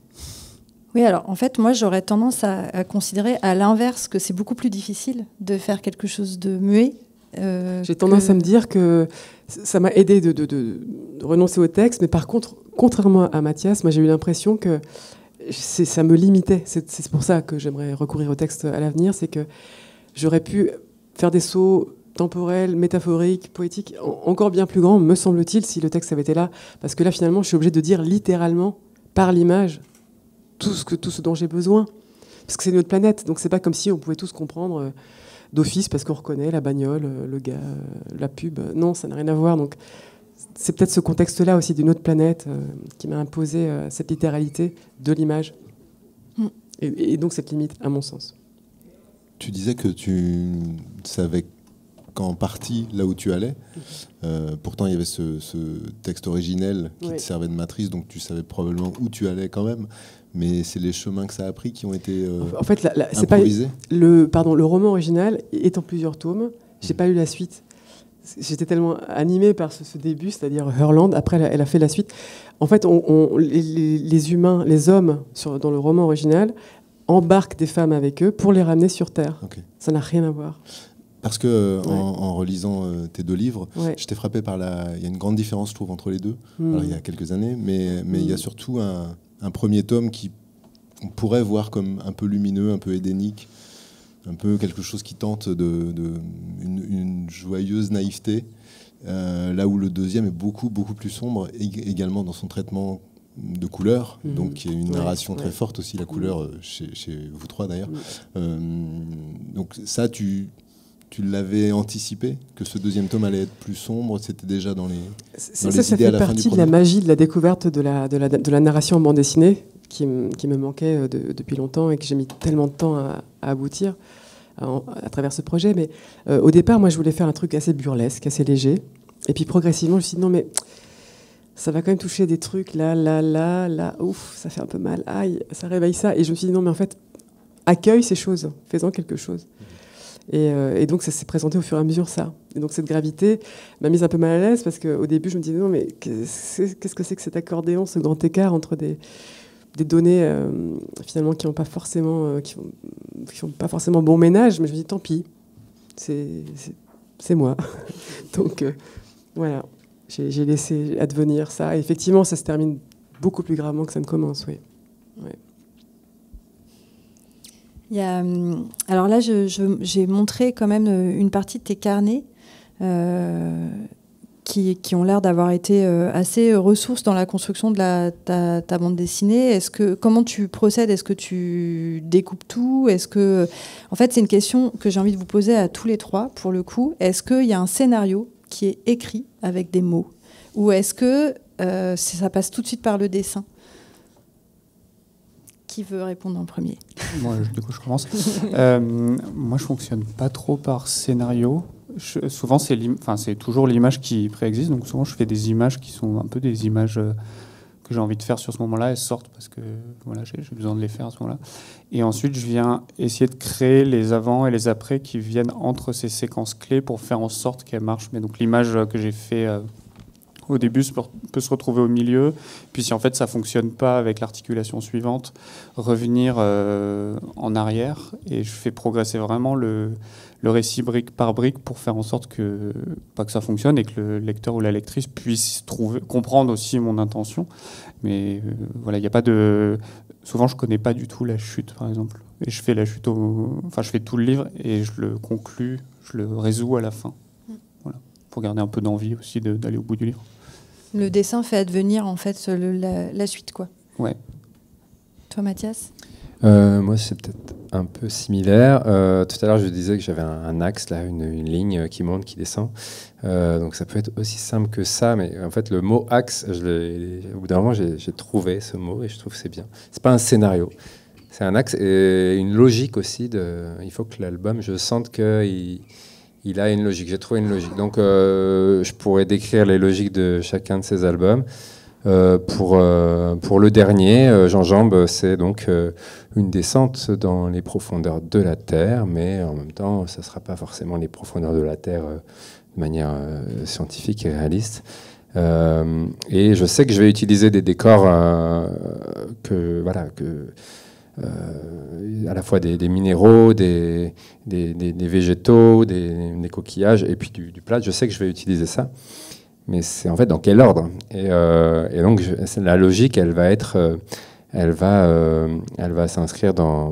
Oui, alors en fait, moi, j'aurais tendance à considérer à l'inverse que c'est beaucoup plus difficile de faire quelque chose de muet. J'ai tendance à me dire que ça m'a aidé de renoncer au texte. Mais par contre, contrairement à Mathias, moi, j'ai eu l'impression que ça me limitait. C'est pour ça que j'aimerais recourir au texte à l'avenir. C'est que j'aurais pu faire des sauts temporels, métaphoriques, poétiques, encore bien plus grands, me semble-t-il, si le texte avait été là. Parce que là, finalement, je suis obligée de dire littéralement, par l'image, tout ce dont j'ai besoin. Parce que c'est notre planète. Donc, c'est pas comme si on pouvait tous comprendre d'office parce qu'on reconnaît la bagnole, le gars, la pub. Non, ça n'a rien à voir. Donc, c'est peut-être ce contexte-là aussi d'une autre planète qui m'a imposé cette littéralité de l'image. Et donc cette limite, à mon sens. Tu disais que tu savais qu'en partie là où tu allais. Pourtant, il y avait ce texte originel qui te servait de matrice, donc tu savais probablement où tu allais quand même. Mais c'est les chemins que ça a pris qui ont été en fait, c'est improvisés. Le roman original est en plusieurs tomes. J'ai pas lu la suite. J'étais tellement animée par ce début, c'est-à-dire Herland. Après, elle a fait la suite. En fait, les humains, les hommes, dans le roman original, embarquent des femmes avec eux pour les ramener sur Terre. Okay. Ça n'a rien à voir. parce que en relisant tes 2 livres, j'étais frappé par il y a une grande différence, je trouve, entre les deux. Alors, il y a quelques années, mais il y a surtout un premier tome qu'on pourrait voir comme un peu lumineux, un peu édénique, un peu quelque chose qui tente une joyeuse naïveté, là où le deuxième est beaucoup, beaucoup plus sombre, également dans son traitement de couleurs, donc il y a une narration très forte aussi, la couleur, chez vous 3 d'ailleurs. Donc ça, tu l'avais anticipé, que ce deuxième tome allait être plus sombre, c'était déjà dans les ça fait partie de la magie de la découverte de la narration en bande dessinée, qui me manquait depuis longtemps et que j'ai mis tellement de temps à aboutir à travers ce projet. Mais au départ, moi, je voulais faire un truc assez burlesque, assez léger. Et puis progressivement, je me suis dit non, mais ça va quand même toucher des trucs là, ouf, ça fait un peu mal, aïe, ça réveille ça. Et je me suis dit non, mais en fait, accueille ces choses, fais-en quelque chose. Et donc ça s'est présenté au fur et à mesure, ça. Et donc cette gravité m'a mise un peu mal à l'aise, parce qu'au début, je me disais non, mais qu'est-ce que c'est que cet accordéon, ce grand écart entre des données finalement qui n'ont pas forcément qui font pas forcément bon ménage. Mais je me dis tant pis, c'est moi. Donc voilà, j'ai laissé advenir ça. Et effectivement, ça se termine beaucoup plus gravement que ça ne commence. Oui. Ouais. Alors là, j'ai montré quand même une partie de tes carnets qui ont l'air d'avoir été assez ressources dans la construction de ta bande dessinée. Comment tu procèdes ? Est-ce que tu découpes tout ? En fait, c'est une question que j'ai envie de vous poser à tous les 3, pour le coup. Est-ce qu'il y a un scénario qui est écrit avec des mots ? Ou est-ce que ça passe tout de suite par le dessin ? Qui veut répondre en premier ? Moi, du coup, je commence. Moi, je fonctionne pas trop par scénario. Souvent, c'est toujours l'image qui préexiste. Donc, souvent, je fais des images qui sont un peu des images que j'ai envie de faire sur ce moment-là. Elles sortent parce que voilà, j'ai besoin de les faire à ce moment-là. Et ensuite, je viens essayer de créer les avant et les après qui viennent entre ces séquences clés pour faire en sorte qu'elles marchent. Mais donc, l'image que j'ai fait au début peut se retrouver au milieu, puis si en fait ça fonctionne pas avec l'articulation suivante, revenir en arrière, et je fais progresser vraiment le récit brique par brique pour faire en sorte que ça fonctionne et que le lecteur ou la lectrice puisse comprendre aussi mon intention. Mais voilà, il y a pas de... Souvent je connais pas du tout la chute, par exemple, et je fais la chute je fais tout le livre et je le conclus, je le résous à la fin. Voilà, pour garder un peu d'envie aussi d'aller au bout du livre. Le dessin fait advenir en fait la suite, quoi. Ouais. Toi, Mathias ? Moi, c'est peut-être un peu similaire. Tout à l'heure, je disais que j'avais un axe, là, une ligne qui monte, qui descend. Donc ça peut être aussi simple que ça, mais en fait, le mot axe, au bout d'un moment, j'ai trouvé ce mot et je trouve que c'est bien. C'est pas un scénario, c'est un axe et une logique aussi. Il faut que l'album, je sente qu'il a une logique. J'ai trouvé une logique. Donc, je pourrais décrire les logiques de chacun de ces albums. Pour le dernier, Jean Jambe, c'est donc une descente dans les profondeurs de la Terre, mais en même temps, ça ne sera pas forcément les profondeurs de la Terre de manière scientifique et réaliste. Et je sais que je vais utiliser des décors à la fois des minéraux, des végétaux, des coquillages, et puis du plâtre. Je sais que je vais utiliser ça. Mais c'est en fait dans quel ordre ? Et donc la logique, elle va s'inscrire dans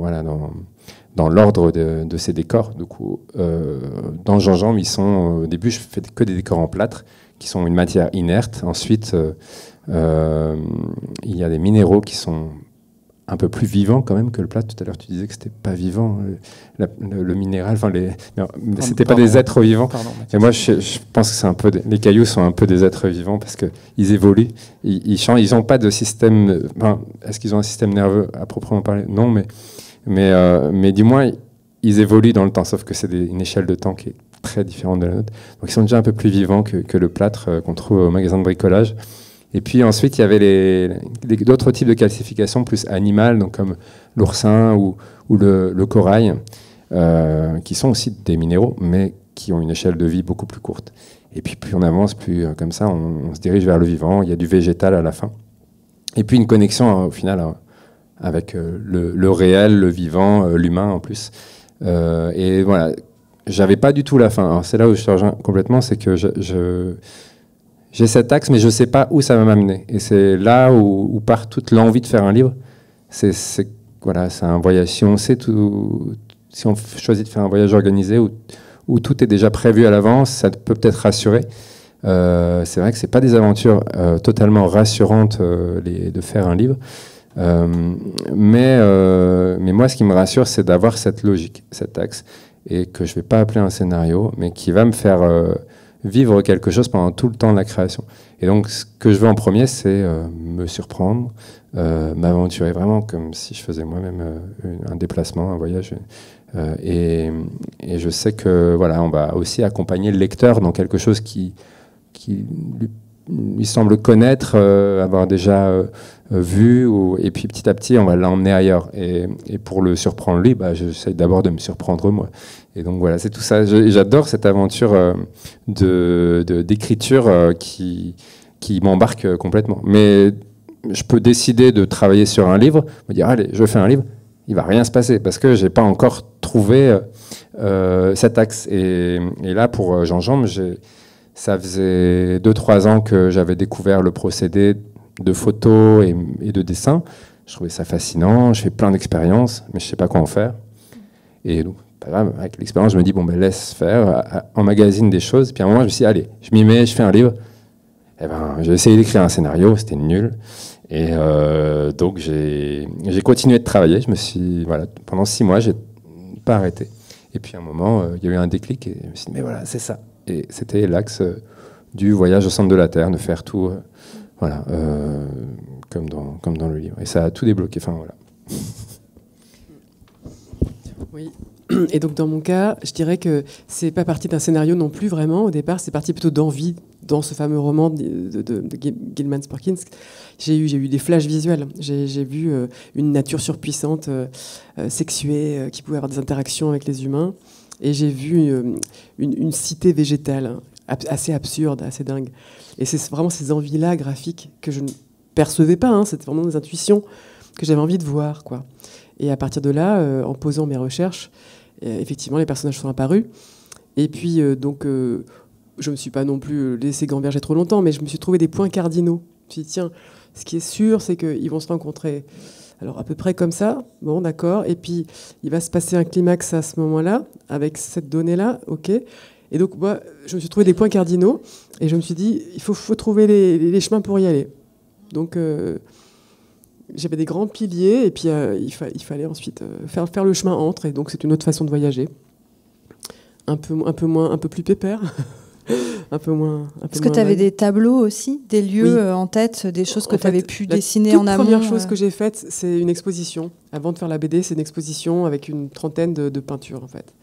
l'ordre de ces décors. Du coup, dans Jean Jambe, au début, je fais que des décors en plâtre, qui sont une matière inerte. Ensuite, il y a des minéraux qui sont un peu plus vivant quand même que le plâtre. Tout à l'heure, tu disais que c'était pas vivant, le minéral. C'était pas des êtres vivants. Pardon, et moi, je pense que c'est un peu les cailloux sont un peu des êtres vivants parce que ils évoluent, ils changent. Ils ont pas de système. Est-ce qu'ils ont un système nerveux à proprement parler ? Non, mais du moins ils évoluent dans le temps. Sauf que c'est une échelle de temps qui est très différente de la nôtre. Donc ils sont déjà un peu plus vivants que le plâtre qu'on trouve au magasin de bricolage. Et puis ensuite, il y avait d'autres types de calcifications plus animales, donc comme l'oursin ou le corail, qui sont aussi des minéraux, mais qui ont une échelle de vie beaucoup plus courte. Et puis plus on avance, plus comme ça, on se dirige vers le vivant. Il y a du végétal à la fin. Et puis une connexion au final avec le réel, le vivant, l'humain en plus. Et voilà, j'avais pas du tout la fin. Alors c'est là où je te rejoins complètement, c'est que j'ai cet axe, mais je sais pas où ça va m'amener. Et c'est là où part toute l'envie de faire un livre. Voilà, c'est un voyage. Si on choisit de faire un voyage organisé où tout est déjà prévu à l'avance, ça peut peut-être rassurer. C'est vrai que c'est pas des aventures totalement rassurantes de faire un livre. Mais moi, ce qui me rassure, c'est d'avoir cette logique, cet axe, et que je vais pas appeler un scénario, mais qui va me faire vivre quelque chose pendant tout le temps de la création. Et donc, ce que je veux en premier, c'est me surprendre, m'aventurer vraiment comme si je faisais moi-même un déplacement, un voyage. Et je sais que voilà, on va aussi accompagner le lecteur dans quelque chose qui lui semble connaître, avoir déjà vu, et puis petit à petit, on va l'emmener ailleurs. Et pour le surprendre lui, j'essaie d'abord de me surprendre moi. Et donc voilà, c'est tout ça. J'adore cette aventure d'écriture qui m'embarque complètement. Mais je peux décider de travailler sur un livre, me dire allez, je fais un livre, il va rien se passer parce que j'ai pas encore trouvé cet axe. Et là, pour Jean-Jean, ça faisait 2-3 ans que j'avais découvert le procédé de photo et de dessin. Je trouvais ça fascinant, je fais plein d'expériences, mais je sais pas quoi en faire. Et donc, pas grave, avec l'expérience, je me dis, laisse faire, emmagasine des choses. Puis à un moment, je me suis dit, allez, je m'y mets, je fais un livre. Et j'ai essayé d'écrire un scénario, c'était nul. Et donc, j'ai continué de travailler. Voilà, pendant 6 mois, j'ai pas arrêté. Et puis à un moment, il y a eu un déclic et je me suis dit, mais voilà, c'est ça. Et c'était l'axe du voyage au centre de la Terre, de faire tout, voilà, comme dans le livre. Et ça a tout débloqué. Enfin, voilà. Oui. Et donc dans mon cas, je dirais que c'est pas parti d'un scénario non plus vraiment. Au départ, c'est parti plutôt d'envie. Dans ce fameux roman de Gilman Perkins, j'ai eu des flashs visuels. J'ai vu une nature surpuissante, sexuée, qui pouvait avoir des interactions avec les humains. Et j'ai vu une cité végétale assez absurde, assez dingue. Et c'est vraiment ces envies-là graphiques que je ne percevais pas. Hein. C'était vraiment des intuitions que j'avais envie de voir, quoi. Et à partir de là, en posant mes recherches, effectivement, les personnages sont apparus. Et puis, je ne me suis pas non plus laissé gamberger trop longtemps, mais je me suis trouvé des points cardinaux. Je me suis dit, tiens, ce qui est sûr, c'est qu'ils vont se rencontrer. Alors, à peu près comme ça, bon, d'accord. Et puis, il va se passer un climax à ce moment-là, avec cette donnée-là, ok. Et donc, moi, je me suis trouvé des points cardinaux, et je me suis dit, il faut trouver les chemins pour y aller. Donc, j'avais des grands piliers, et puis il fallait ensuite faire le chemin entre, et donc c'est une autre façon de voyager. Un peu plus pépère. Est-ce que tu avais des tableaux aussi, des lieux en tête, des choses que tu avais pu dessiner en amont? La première chose que j'ai faite, c'est une exposition. Avant de faire la BD, c'est une exposition avec une trentaine de peintures, en fait,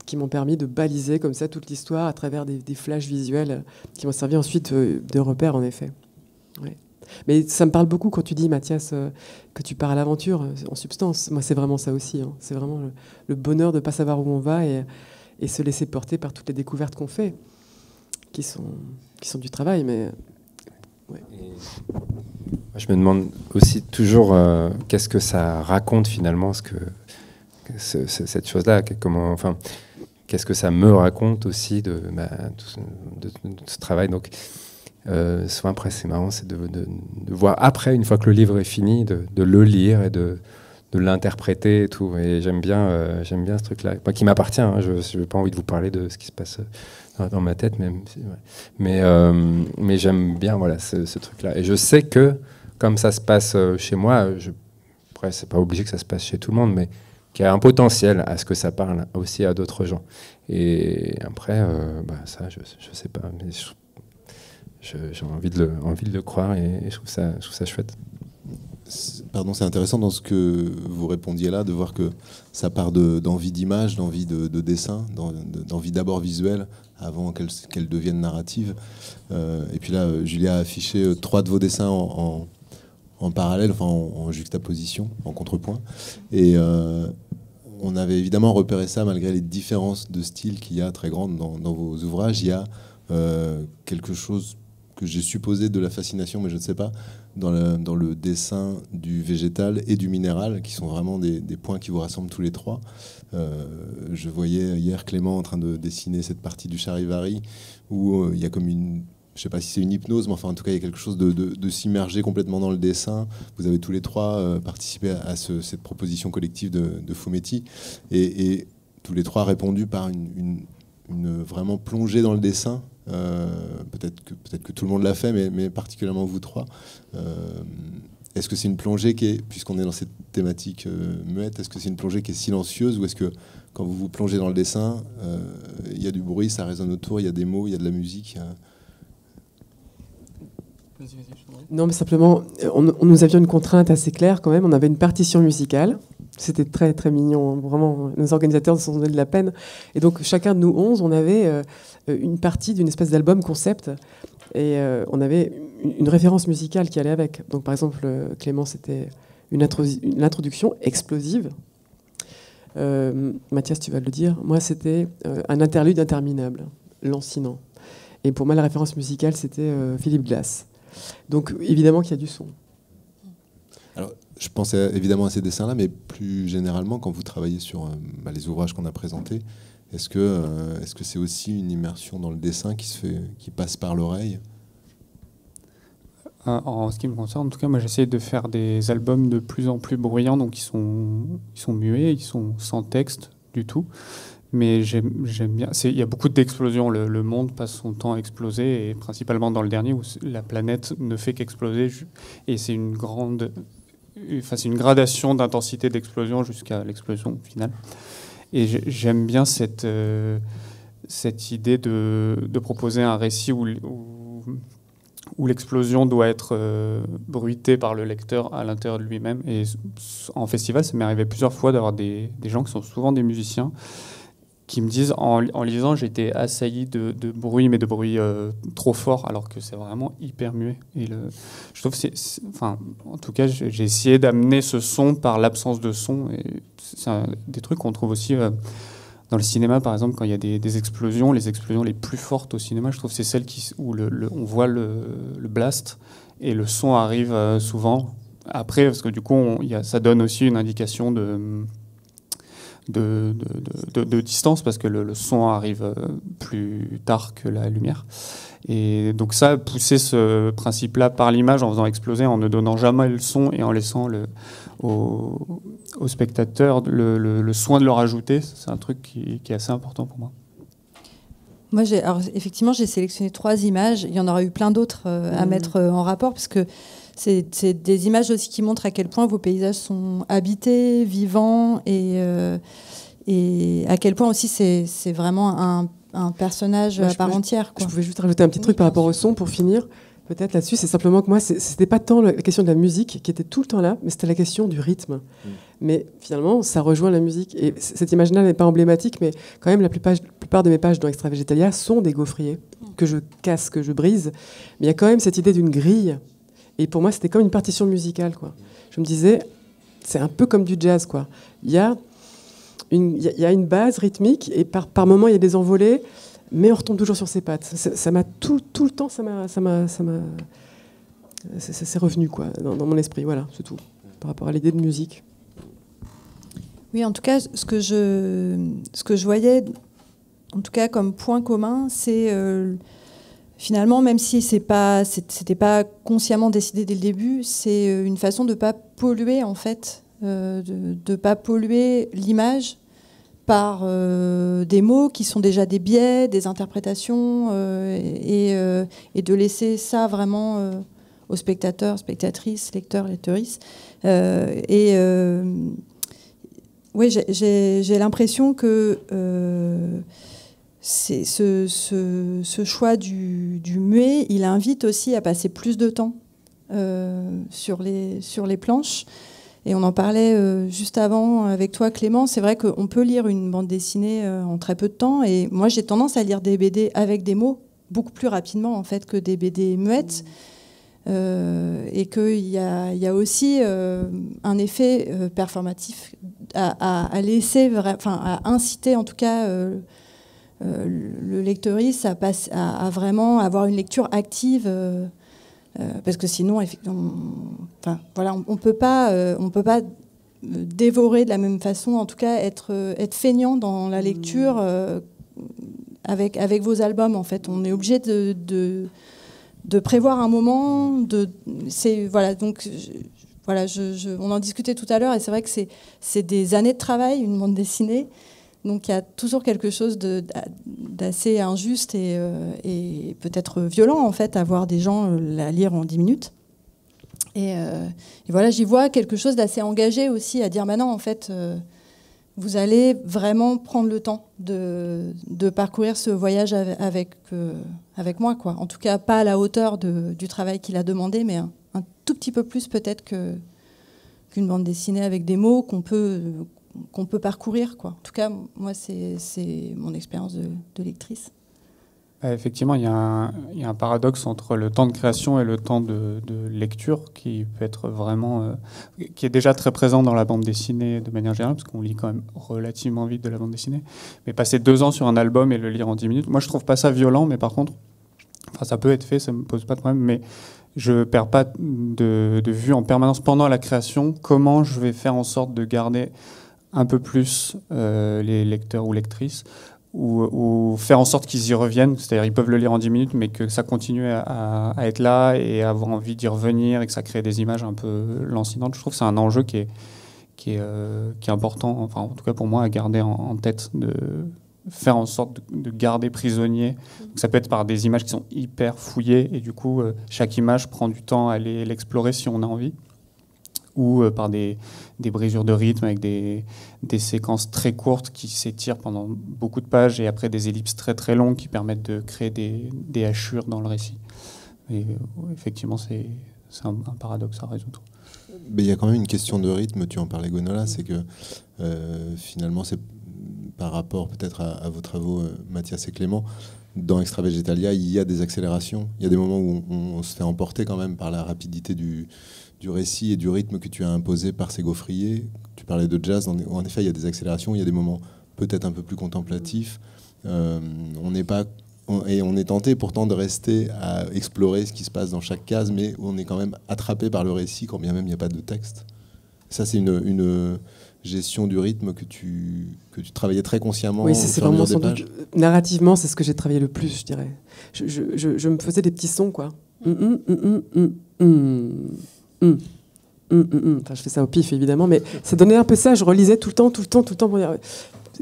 qui m'ont permis de baliser comme ça toute l'histoire à travers des flashs visuels qui m'ont servi ensuite de repères, en effet. Ouais. Mais ça me parle beaucoup quand tu dis, Mathias, que tu pars à l'aventure, en substance. Moi, c'est vraiment ça aussi. Hein. C'est vraiment le bonheur de ne pas savoir où on va et se laisser porter par toutes les découvertes qu'on fait, qui sont du travail. Mais ouais. Je me demande aussi toujours qu'est-ce que ça raconte finalement, cette chose-là. Qu'est-ce que ça me raconte aussi de ce travail. Donc, souvent après, c'est marrant, c'est de voir après, une fois que le livre est fini, de le lire et de l'interpréter et tout. Et j'aime bien ce truc-là, qui m'appartient. Hein. Je n'ai pas envie de vous parler de ce qui se passe dans ma tête, mais j'aime bien ce truc-là. Et je sais que, comme ça se passe chez moi, après, c'est pas obligé que ça se passe chez tout le monde, mais qu'il y a un potentiel à ce que ça parle aussi à d'autres gens. Et après, ça, je sais pas, mais j'ai envie de le croire et je trouve ça chouette. Pardon, c'est intéressant dans ce que vous répondiez là, de voir que ça part d'envie d'image, d'envie de dessin, d'envie d'abord visuelle, avant qu'elle devienne narrative. Et puis là, Julia a affiché 3 de vos dessins en parallèle, enfin en juxtaposition, en contrepoint. Et on avait évidemment repéré ça malgré les différences de style qu'il y a très grandes dans vos ouvrages. Il y a quelque chose que j'ai supposé de la fascination, mais je ne sais pas, dans le dessin du végétal et du minéral, qui sont vraiment des points qui vous rassemblent tous les trois. Je voyais hier Clément en train de dessiner cette partie du Charivari, où il y a comme une... Je ne sais pas si c'est une hypnose, mais enfin, en tout cas, il y a quelque chose de s'immerger complètement dans le dessin. Vous avez tous les trois participé à cette proposition collective de Fumetti, et tous les trois répondu par une vraiment plongée dans le dessin. Peut-être que tout le monde l'a fait, mais particulièrement vous trois. Est-ce que c'est une plongée qui est, puisqu'on est dans cette thématique muette, est-ce que c'est une plongée qui est silencieuse, ou est-ce que quand vous vous plongez dans le dessin, il y a du bruit, ça résonne autour, il y a des mots, il y a de la musique Non, mais simplement, nous avions une contrainte assez claire quand même. On avait une partition musicale. C'était très, très mignon. Vraiment, nos organisateurs se sont donné de la peine. Et donc, chacun de nous 11, on avait une partie d'une espèce d'album concept. Et on avait une référence musicale qui allait avec. Donc, par exemple, Clément, c'était une introduction explosive. Mathias, tu vas le dire. Moi, c'était un interlude interminable, lancinant. Et pour moi, la référence musicale, c'était Philippe Glass. Donc, évidemment qu'il y a du son. Alors, je pense évidemment à ces dessins-là, mais plus généralement, quand vous travaillez sur les ouvrages qu'on a présentés, est-ce que c'est aussi une immersion dans le dessin qui passe par l'oreille ? En ce qui me concerne, en tout cas, moi j'essaie de faire des albums de plus en plus bruyants, donc ils sont muets, ils sont sans texte du tout. Mais j'aime bien. Il y a beaucoup d'explosions. Le monde passe son temps à exploser, et principalement dans le dernier où la planète ne fait qu'exploser. Et c'est une gradation d'intensité d'explosion jusqu'à l'explosion finale. Et j'aime bien cette idée de proposer un récit où l'explosion doit être bruitée par le lecteur à l'intérieur de lui-même. Et en festival, ça m'est arrivé plusieurs fois d'avoir des gens qui sont souvent des musiciens, qui me disent, en lisant, j'ai été assailli de bruit, mais de bruit trop fort, alors que c'est vraiment hyper muet. Et je trouve en tout cas, j'ai essayé d'amener ce son par l'absence de son. Et c'est des trucs qu'on trouve aussi dans le cinéma, par exemple, quand il y a des explosions, les explosions les plus fortes au cinéma, je trouve que c'est celles où on voit le blast et le son arrive souvent après, parce que du coup, ça donne aussi une indication de distance, parce que le son arrive plus tard que la lumière. Et donc ça, pousser ce principe-là par l'image en faisant exploser, en ne donnant jamais le son et en laissant au spectateur le soin de le rajouter, c'est un truc qui est assez important pour moi. Moi, effectivement, j'ai sélectionné 3 images. Il y en aura eu plein d'autres à mettre en rapport, parce que c'est des images aussi qui montrent à quel point vos paysages sont habités, vivants, et à quel point aussi c'est vraiment un personnage à part entière, quoi. Je pouvais juste rajouter un petit truc par rapport au son pour finir, peut-être là-dessus. C'est simplement que moi, c'était pas tant la question de la musique qui était tout le temps là, mais c'était la question du rythme. Mais finalement, ça rejoint la musique. Et cette image-là n'est pas emblématique, mais quand même, la plupart de mes pages dans Extra Végétalia sont des gaufriers que je casse, que je brise. Mais il y a quand même cette idée d'une grille. Et pour moi, c'était comme une partition musicale, quoi. Je me disais, c'est un peu comme du jazz, quoi. Il y a une base rythmique, et par moments, il y a des envolées, mais on retombe toujours sur ses pattes. Ça m'a tout le temps, c'est revenu, quoi, dans mon esprit. Voilà, c'est tout, par rapport à l'idée de musique. Oui, en tout cas, ce que je voyais, en tout cas comme point commun, c'est finalement, même si c'était pas consciemment décidé dès le début, c'est une façon de pas polluer, en fait, de pas polluer l'image par des mots qui sont déjà des biais, des interprétations, et de laisser ça vraiment aux spectateurs, spectatrices, lecteurs, lectrices. Oui, j'ai l'impression que ce choix du muet, il invite aussi à passer plus de temps sur les planches. Et on en parlait juste avant avec toi, Clément. C'est vrai qu'on peut lire une bande dessinée en très peu de temps. Et moi, j'ai tendance à lire des BD avec des mots beaucoup plus rapidement, en fait, que des BD muettes. Et qu'il y a aussi un effet performatif à laisser, à inciter en tout cas le lecteuriste à vraiment avoir une lecture active, parce que sinon, on peut pas dévorer de la même façon, en tout cas être feignant dans la lecture avec vos albums. En fait, on est obligé de prévoir un moment. On en discutait tout à l'heure, et c'est vrai que c'est des années de travail, une bande dessinée. Donc il y a toujours quelque chose d'assez injuste et peut-être violent, en fait, à voir des gens la lire en 10 minutes. Et voilà, j'y vois quelque chose d'assez engagé aussi, à dire maintenant, en fait, vous allez vraiment prendre le temps de parcourir ce voyage avec moi, quoi. En tout cas, pas à la hauteur du travail qu'il a demandé, mais un tout petit peu plus peut-être qu'une bande dessinée avec des mots qu'on peut parcourir, quoi. En tout cas, moi, c'est mon expérience de lectrice. Effectivement, il y a un paradoxe entre le temps de création et le temps de lecture qui peut être vraiment, qui est déjà très présent dans la bande dessinée de manière générale, parce qu'on lit quand même relativement vite de la bande dessinée. Mais passer 2 ans sur un album et le lire en 10 minutes, moi je trouve pas ça violent, mais par contre, ça peut être fait, ça me pose pas de problème, mais je perds pas de vue en permanence pendant la création comment je vais faire en sorte de garder un peu plus les lecteurs ou lectrices, ou faire en sorte qu'ils y reviennent, c'est-à-dire ils peuvent le lire en 10 minutes, mais que ça continue à être là et avoir envie d'y revenir et que ça crée des images un peu lancinantes. Je trouve que c'est un enjeu qui est important, enfin en tout cas pour moi, à garder en tête, de faire en sorte de garder prisonnier. Donc ça peut être par des images qui sont hyper fouillées et du coup chaque image prend du temps à aller l'explorer si on a envie, ou par des brisures de rythme avec des séquences très courtes qui s'étirent pendant beaucoup de pages et après des ellipses très très longues qui permettent de créer des hachures dans le récit. Et effectivement, c'est un paradoxe à résoudre. Mais il y a quand même une question de rythme, tu en parlais, Gwenola, c'est que finalement, c'est par rapport peut-être à vos travaux, Mathias et Clément, dans Extra Vegetalia, il y a des accélérations, il y a des moments où on se fait emporter quand même par la rapidité du récit et du rythme que tu as imposé par ces gaufriers. Tu parlais de jazz, en effet, il y a des accélérations, il y a des moments peut-être un peu plus contemplatifs. On est tenté pourtant de rester à explorer ce qui se passe dans chaque case, mais on est quand même attrapé par le récit, quand bien même il n'y a pas de texte. Ça, c'est une gestion du rythme que tu travaillais très consciemment. Oui, c'est vraiment sans doute, narrativement, c'est ce que j'ai travaillé le plus, je dirais. Je me faisais des petits sons, quoi. Enfin, je fais ça au pif, évidemment, mais ça donnait un peu ça. Je relisais tout le temps. Pour dire,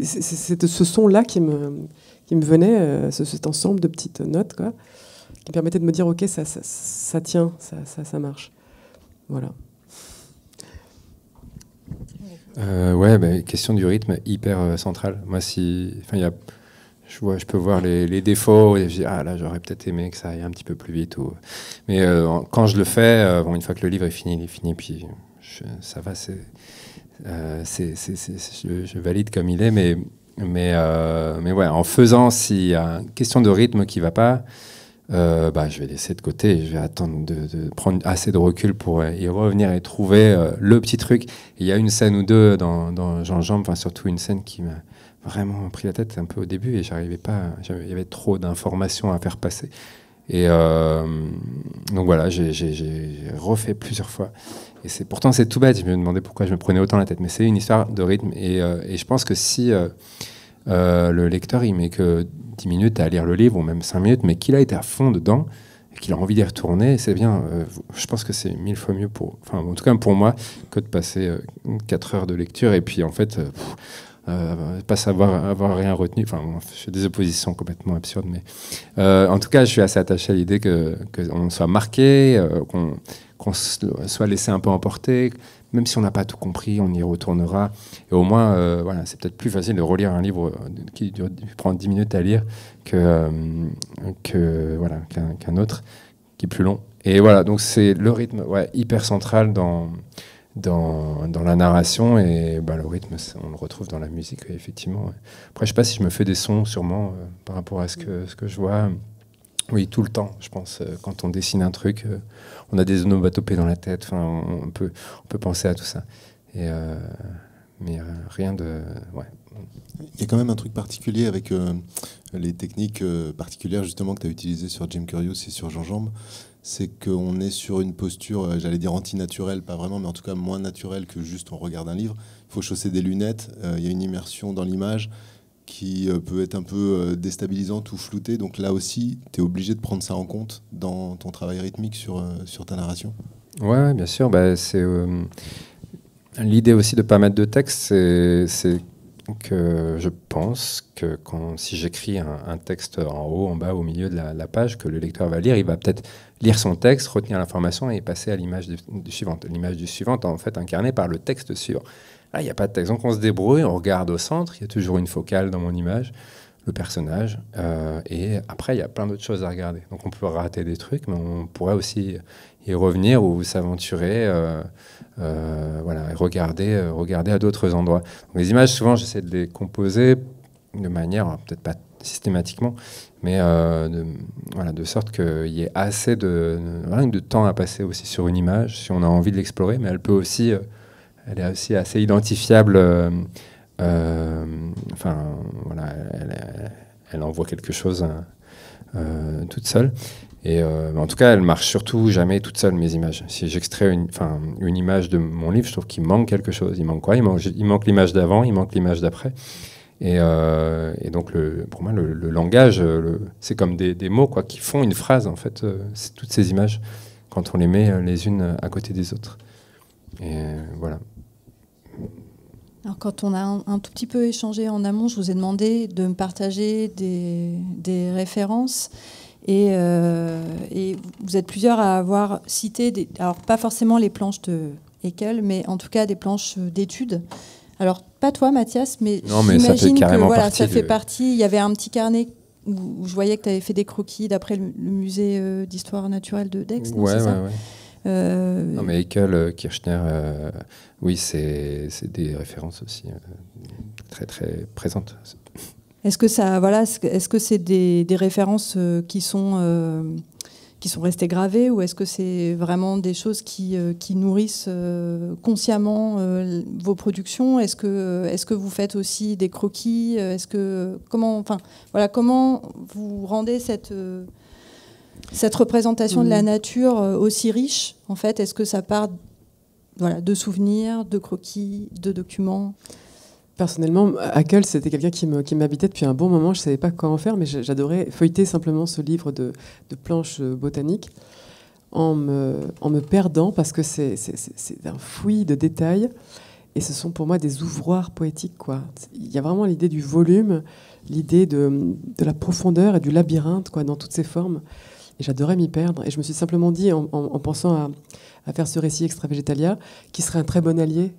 c'est ce son-là qui me venait, cet ensemble de petites notes, quoi, qui permettait de me dire, ok, ça tient, ça marche. Voilà. Question du rythme hyper centrale. Moi, je peux voir les défauts et je dis là j'aurais peut-être aimé que ça aille un petit peu plus vite. Mais quand je le fais, une fois que le livre est fini, il est fini. Puis ça va, je valide comme il est. Mais ouais, en faisant, s'il y a une question de rythme qui va pas, je vais laisser de côté. Et je vais attendre de prendre assez de recul pour y revenir et trouver le petit truc. Il y a une scène ou deux dans Jean-Jean, enfin surtout une scène qui m'a vraiment pris la tête un peu au début et j'arrivais pas. Il y avait trop d'informations à faire passer. Et donc voilà, j'ai refait plusieurs fois. Et pourtant c'est tout bête. Je me demandais pourquoi je me prenais autant la tête. Mais c'est une histoire de rythme. Et je pense que si le lecteur il met que 10 minutes à lire le livre ou même 5 minutes, mais qu'il a été à fond dedans et qu'il a envie d'y retourner, c'est bien. Je pense que c'est 1000 fois mieux en tout cas pour moi, que de passer 4 heures de lecture et puis en fait. Pas avoir rien retenu. Enfin, je fais des oppositions complètement absurdes, mais en tout cas, je suis assez attaché à l'idée qu'on soit marqué, qu'on soit laissé un peu emporter. Même si on n'a pas tout compris, on y retournera. Et au moins, c'est peut-être plus facile de relire un livre qui prend 10 minutes à lire qu'un autre qui est plus long. Et voilà, donc c'est le rythme hyper central dans la narration et le rythme on le retrouve dans la musique effectivement. Après je sais pas si je me fais des sons sûrement par rapport à ce que je vois. Oui, tout le temps je pense, quand on dessine un truc on a des onomatopées dans la tête, on peut penser à tout ça et mais rien de... Ouais. Il y a quand même un truc particulier avec les techniques particulières justement que tu as utilisées sur Jim Curious et sur Jean Jambe, c'est qu'on est sur une posture, j'allais dire antinaturelle, pas vraiment, mais en tout cas moins naturelle que juste on regarde un livre. Il faut chausser des lunettes, il y a une immersion dans l'image qui peut être un peu déstabilisante ou floutée. Donc là aussi, tu es obligé de prendre ça en compte dans ton travail rythmique sur ta narration. Ouais, bien sûr. Bah, c'est l'idée aussi de ne pas mettre de texte, c'est que je pense que si j'écris un texte en haut, en bas, au milieu de la page, que le lecteur va lire, il va peut-être lire son texte, retenir l'information et passer à l'image du suivante. L'image du suivant est en fait incarnée par le texte suivant. Là, il n'y a pas de texte. Donc on se débrouille, on regarde au centre, il y a toujours une focale dans mon image, le personnage, et après il y a plein d'autres choses à regarder. Donc on peut rater des trucs, mais on pourrait aussi y revenir ou s'aventurer, voilà, et regarder à d'autres endroits. Donc, les images, souvent, j'essaie de les composer de manière, peut-être pas systématiquement, mais de sorte qu'il y ait assez de temps à passer aussi sur une image, si on a envie de l'explorer, mais elle est aussi assez identifiable. Enfin, voilà, elle envoie quelque chose toute seule. Et en tout cas, elle marche surtout jamais toute seule, mes images. Si j'extrais une image de mon livre, je trouve qu'il manque quelque chose. Il manque quoi ? Il manque l'image d'avant, il manque l'image d'après. Et donc, pour moi, le langage, c'est comme des mots quoi, qui font une phrase, en fait. C'est toutes ces images, quand on les met les unes à côté des autres. Et voilà. Alors, quand on a un tout petit peu échangé en amont, je vous ai demandé de me partager des références. Et vous êtes plusieurs à avoir cité, alors pas forcément les planches de Haeckel, mais en tout cas des planches d'études. Alors, pas toi, Mathias, mais j'imagine que voilà, ça fait partie. Il y avait un petit carnet où je voyais que tu avais fait des croquis d'après le musée d'histoire naturelle de Dax. Ouais. Non, mais Haeckel, Kirchner, oui, c'est des références aussi très, très présentes. Est-ce que c'est des références qui sont restées gravées, ou est-ce que c'est vraiment des choses qui nourrissent consciemment vos productions ? Est-ce que vous faites aussi des croquis ? Comment vous rendez cette représentation de la nature aussi riche, en fait ? Est-ce que ça part de souvenirs, de croquis, de documents ? Personnellement, Haeckel, c'était quelqu'un qui m'habitait depuis un bon moment. Je ne savais pas quoi en faire, mais j'adorais feuilleter simplement ce livre de planches botaniques en me perdant, parce que c'est un fouillis de détails. Et ce sont pour moi des ouvroirs poétiques, quoi. Il y a vraiment l'idée du volume, l'idée de la profondeur et du labyrinthe, quoi, dans toutes ses formes. Et j'adorais m'y perdre. Et je me suis simplement dit, en pensant à faire ce récit Extra Végétalia, qui serait un très bon allié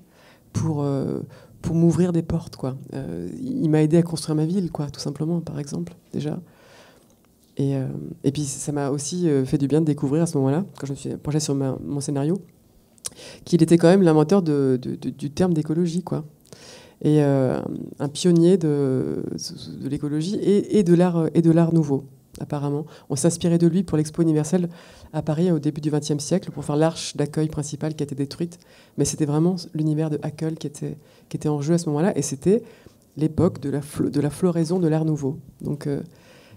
pour m'ouvrir des portes, quoi. Il m'a aidé à construire ma ville, quoi, tout simplement, par exemple, déjà. Et puis ça m'a aussi fait du bien de découvrir à ce moment-là, quand je me suis penchée sur mon scénario, qu'il était quand même l'inventeur du terme d'écologie, quoi. Et un pionnier de l'écologie et de l'art nouveau, apparemment. On s'inspirait de lui pour l'Expo universelle à Paris au début du XXe siècle pour faire l'arche d'accueil principale qui a été détruite. Mais c'était vraiment l'univers de Haeckel qui était en jeu à ce moment-là, et c'était l'époque de la floraison de l'art nouveau. Donc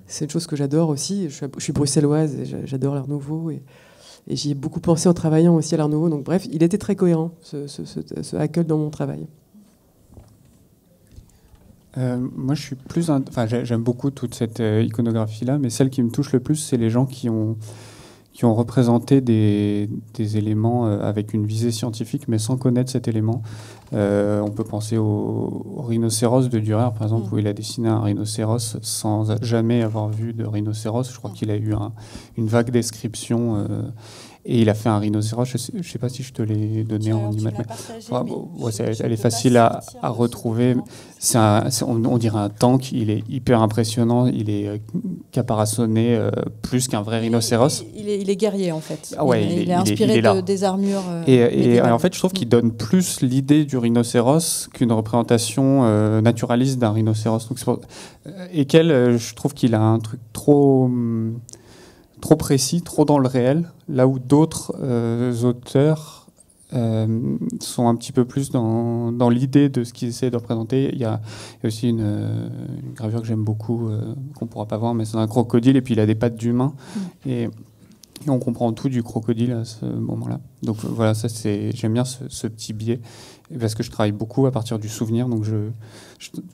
c'est une chose que j'adore aussi. Je suis bruxelloise et j'adore l'art nouveau, et j'y ai beaucoup pensé en travaillant aussi à l'art nouveau. Donc bref, il était très cohérent, ce Haeckel, dans mon travail. Moi, je suis j'aime beaucoup toute cette iconographie-là, mais celle qui me touche le plus, c'est les gens qui ont représenté des éléments avec une visée scientifique, mais sans connaître cet élément. On peut penser au rhinocéros de Dürer, par exemple, où il a dessiné un rhinocéros sans jamais avoir vu de rhinocéros. Je crois qu'il a eu une vague description. Et il a fait un rhinocéros, je ne sais pas si je te l'ai donné en image. Elle est facile à retrouver. On dirait un tank, il est hyper impressionnant, il est caparaçonné plus qu'un vrai rhinocéros. Il est guerrier, en fait. Il est inspiré des armures. Et en fait, je trouve qu'il donne plus l'idée du rhinocéros qu'une représentation naturaliste d'un rhinocéros. Et je trouve qu'il a un truc trop précis, trop dans le réel, là où d'autres auteurs sont un petit peu plus dans l'idée de ce qu'ils essaient de représenter. Il y a aussi une gravure que j'aime beaucoup, qu'on ne pourra pas voir, mais c'est un crocodile, et puis il a des pattes d'humain. Et on comprend tout du crocodile à ce moment-là. Donc voilà, j'aime bien ce petit biais, parce que je travaille beaucoup à partir du souvenir, donc je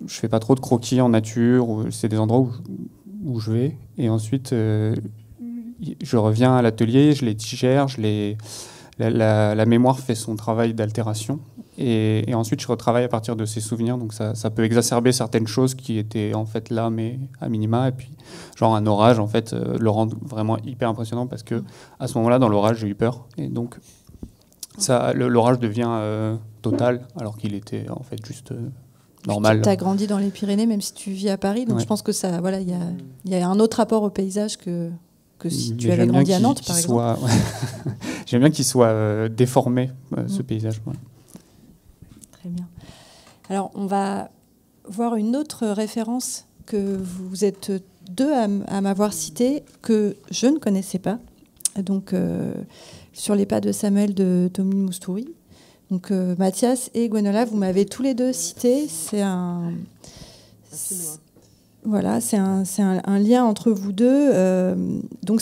fais pas trop de croquis en nature, c'est des endroits où je vais, et ensuite je reviens à l'atelier, je les digère, la mémoire fait son travail d'altération, et ensuite je retravaille à partir de ces souvenirs, donc ça peut exacerber certaines choses qui étaient en fait là, mais à minima, et puis genre un orage en fait le rend vraiment hyper impressionnant, parce que à ce moment-là, dans l'orage, j'ai eu peur, et donc l'orage devient total, alors qu'il était en fait juste normal. Tu as grandi dans les Pyrénées, même si tu vis à Paris, donc je pense que ça, voilà, il y a un autre rapport au paysage que si tu avais grandi à Nantes, par exemple. J'aime bien qu'il soit déformé, ce paysage. Ouais. Très bien. Alors, on va voir une autre référence que vous êtes deux à m'avoir citée, que je ne connaissais pas. Donc, sur les pas de Samuel de Tommy Moustouri. Donc, Mathias et Gwenola, vous m'avez tous les deux cité. C'est un voilà, c'est un lien entre vous deux. Donc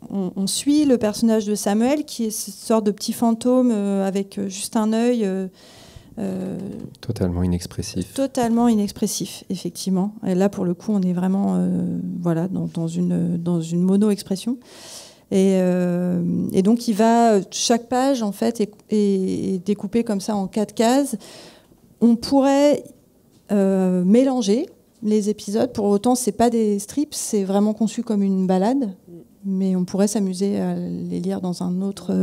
on suit le personnage de Samuel, qui est cette sorte de petit fantôme avec juste un œil. Totalement inexpressif. Totalement inexpressif, effectivement. Et là, pour le coup, on est vraiment voilà, dans une mono-expression. Et donc, chaque page, en fait, est découpée comme ça en 4 cases. On pourrait mélanger les épisodes. Pour autant, c'est pas des strips, c'est vraiment conçu comme une balade, mais on pourrait s'amuser à les lire dans un autre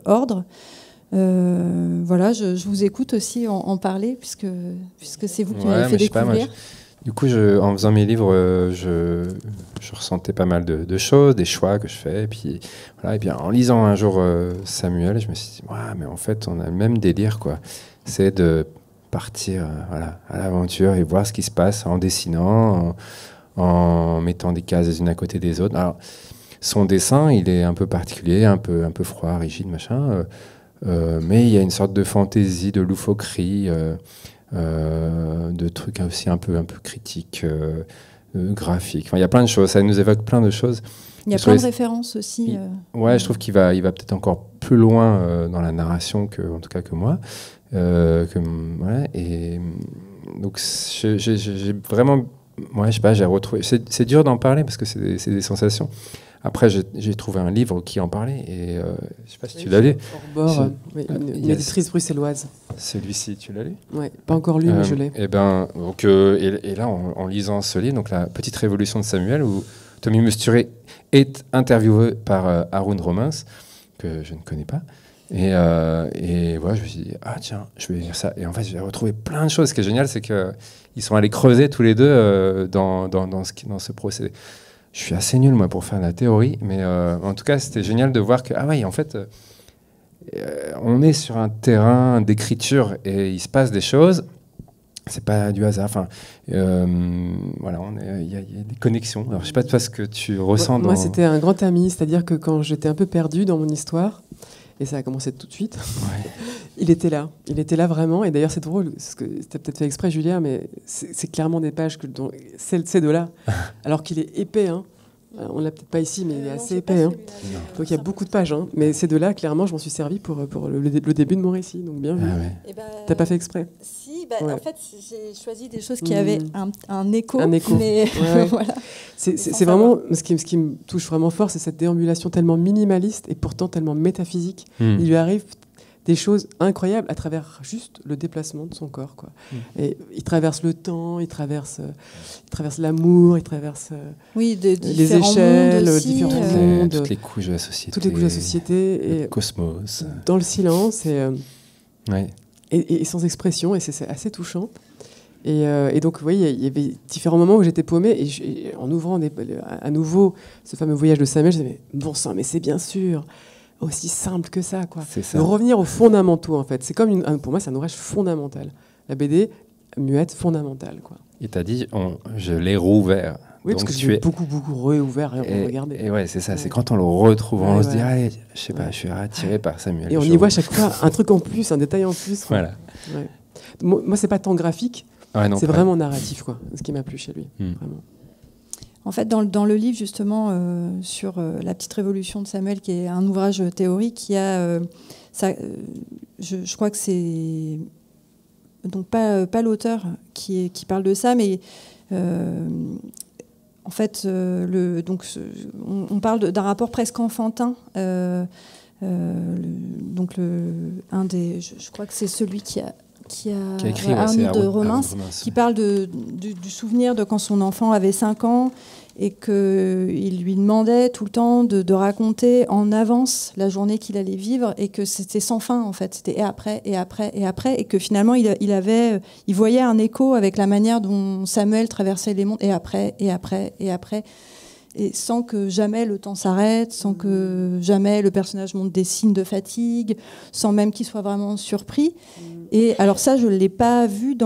ordre. Voilà, je vous écoute aussi en parler, puisque c'est vous qui m'avez fait découvrir. Du coup, en faisant mes livres, je ressentais pas mal de choses, des choix que je fais. Et puis, voilà, et bien, en lisant un jour Samuel, je me suis dit, ouais, mais en fait, on a le même délire, quoi. C'est de partir à l'aventure et voir ce qui se passe en dessinant, en mettant des cases les unes à côté des autres. Alors, son dessin, il est un peu particulier, un peu froid, rigide, machin, mais il y a une sorte de fantaisie, de loufoquerie, de trucs aussi un peu critiques, graphiques. Enfin, il y a plein de choses, ça nous évoque plein de choses. Il y a plein de références aussi. Ouais, je trouve qu'il va peut-être encore plus loin dans la narration en tout cas que moi. Ouais, et donc j'ai vraiment, ouais, je sais pas, j'ai retrouvé. C'est dur d'en parler parce que c'est des sensations. Après, j'ai trouvé un livre qui en parlait, et je sais pas si tu l'as lu. Une éditrice bruxelloise. Celui-ci, tu l'as lu? Ouais, pas encore lu, mais je l'ai. Et ben, donc, et là, en lisant ce livre, donc la petite révolution de Samuel, où Tommy Moustouri est interviewé par Haroun Romins, que je ne connais pas. Et voilà, je me suis dit, ah tiens, je vais lire ça. Et en fait, j'ai retrouvé plein de choses. Ce qui est génial, c'est qu'ils sont allés creuser tous les deux dans ce procédé. Je suis assez nul, moi, pour faire la théorie, mais en tout cas, c'était génial de voir que, ah ouais, en fait, on est sur un terrain d'écriture et il se passe des choses. C'est pas du hasard. Enfin, voilà, il y a des connexions. Alors, je sais pas toi ce que tu ressens. Moi, c'était un grand ami, c'est-à-dire que quand j'étais un peu perdue dans mon histoire, et ça a commencé tout de suite, ouais. Il était là vraiment. Et d'ailleurs, c'est drôle, parce que tu as peut-être fait exprès, Julien, mais c'est clairement des pages dont c'est de là, alors qu'il est épais. Hein. On l'a peut-être pas ici, mais il est assez épais. Hein. Donc il y a beaucoup de pages. Hein. Mais c'est de là, clairement, je m'en suis servi pour le début de mon récit. Donc bien vu. Ouais. T'as pas fait exprès? Si, ouais. En fait, j'ai choisi des choses qui avaient un écho. Un écho. Mais ouais. Voilà. C'est vraiment ce qui me touche vraiment fort, c'est cette déambulation tellement minimaliste et pourtant tellement métaphysique. Il lui arrive des choses incroyables à travers juste le déplacement de son corps, quoi. Et il traverse le temps, il traverse l'amour, il traverse les échelles, différents mondes, toutes les couches de la société, et le cosmos, dans le silence et sans expression, et c'est assez touchant. Et donc, vous voyez, il y avait différents moments où j'étais paumée, et en ouvrant à nouveau ce fameux voyage de Samuel, je disais, mais bon sang, mais c'est bien sûr aussi simple que ça, quoi. Ça. De revenir aux fondamentaux, en fait. C'est comme pour moi, c'est un ouvrage fondamental. La BD muette fondamentale, quoi. Il t'a dit, je l'ai rouvert. Oui, Donc parce que j'ai beaucoup réouvert et regardé. Et ouais, c'est ça. C'est quand on le retrouve, on se dit, allez, je sais pas, Ouais. je suis attiré par Samuel. Et on y voit à chaque fois un truc en plus, un détail en plus. Voilà. Ouais. Moi, c'est pas tant graphique, c'est vraiment narratif, quoi. Ce qui m'a plu chez lui, vraiment. En fait, dans le livre, justement, sur la petite révolution de Samuel, qui est un ouvrage théorique, il y a, je crois que c'est donc pas l'auteur qui parle de ça, mais en fait, on parle d'un rapport presque enfantin. Donc je crois que c'est celui qui a écrit Arnaud de Romans, qui parle du souvenir de quand son enfant avait 5 ans et qu'il lui demandait tout le temps de raconter en avance la journée qu'il allait vivre et que c'était sans fin en fait, c'était et après, et que finalement il voyait un écho avec la manière dont Samuel traversait les mondes, et après, et sans que jamais le temps s'arrête, sans que jamais le personnage montre des signes de fatigue, sans même qu'il soit vraiment surpris. Et alors ça, je ne l'ai pas vu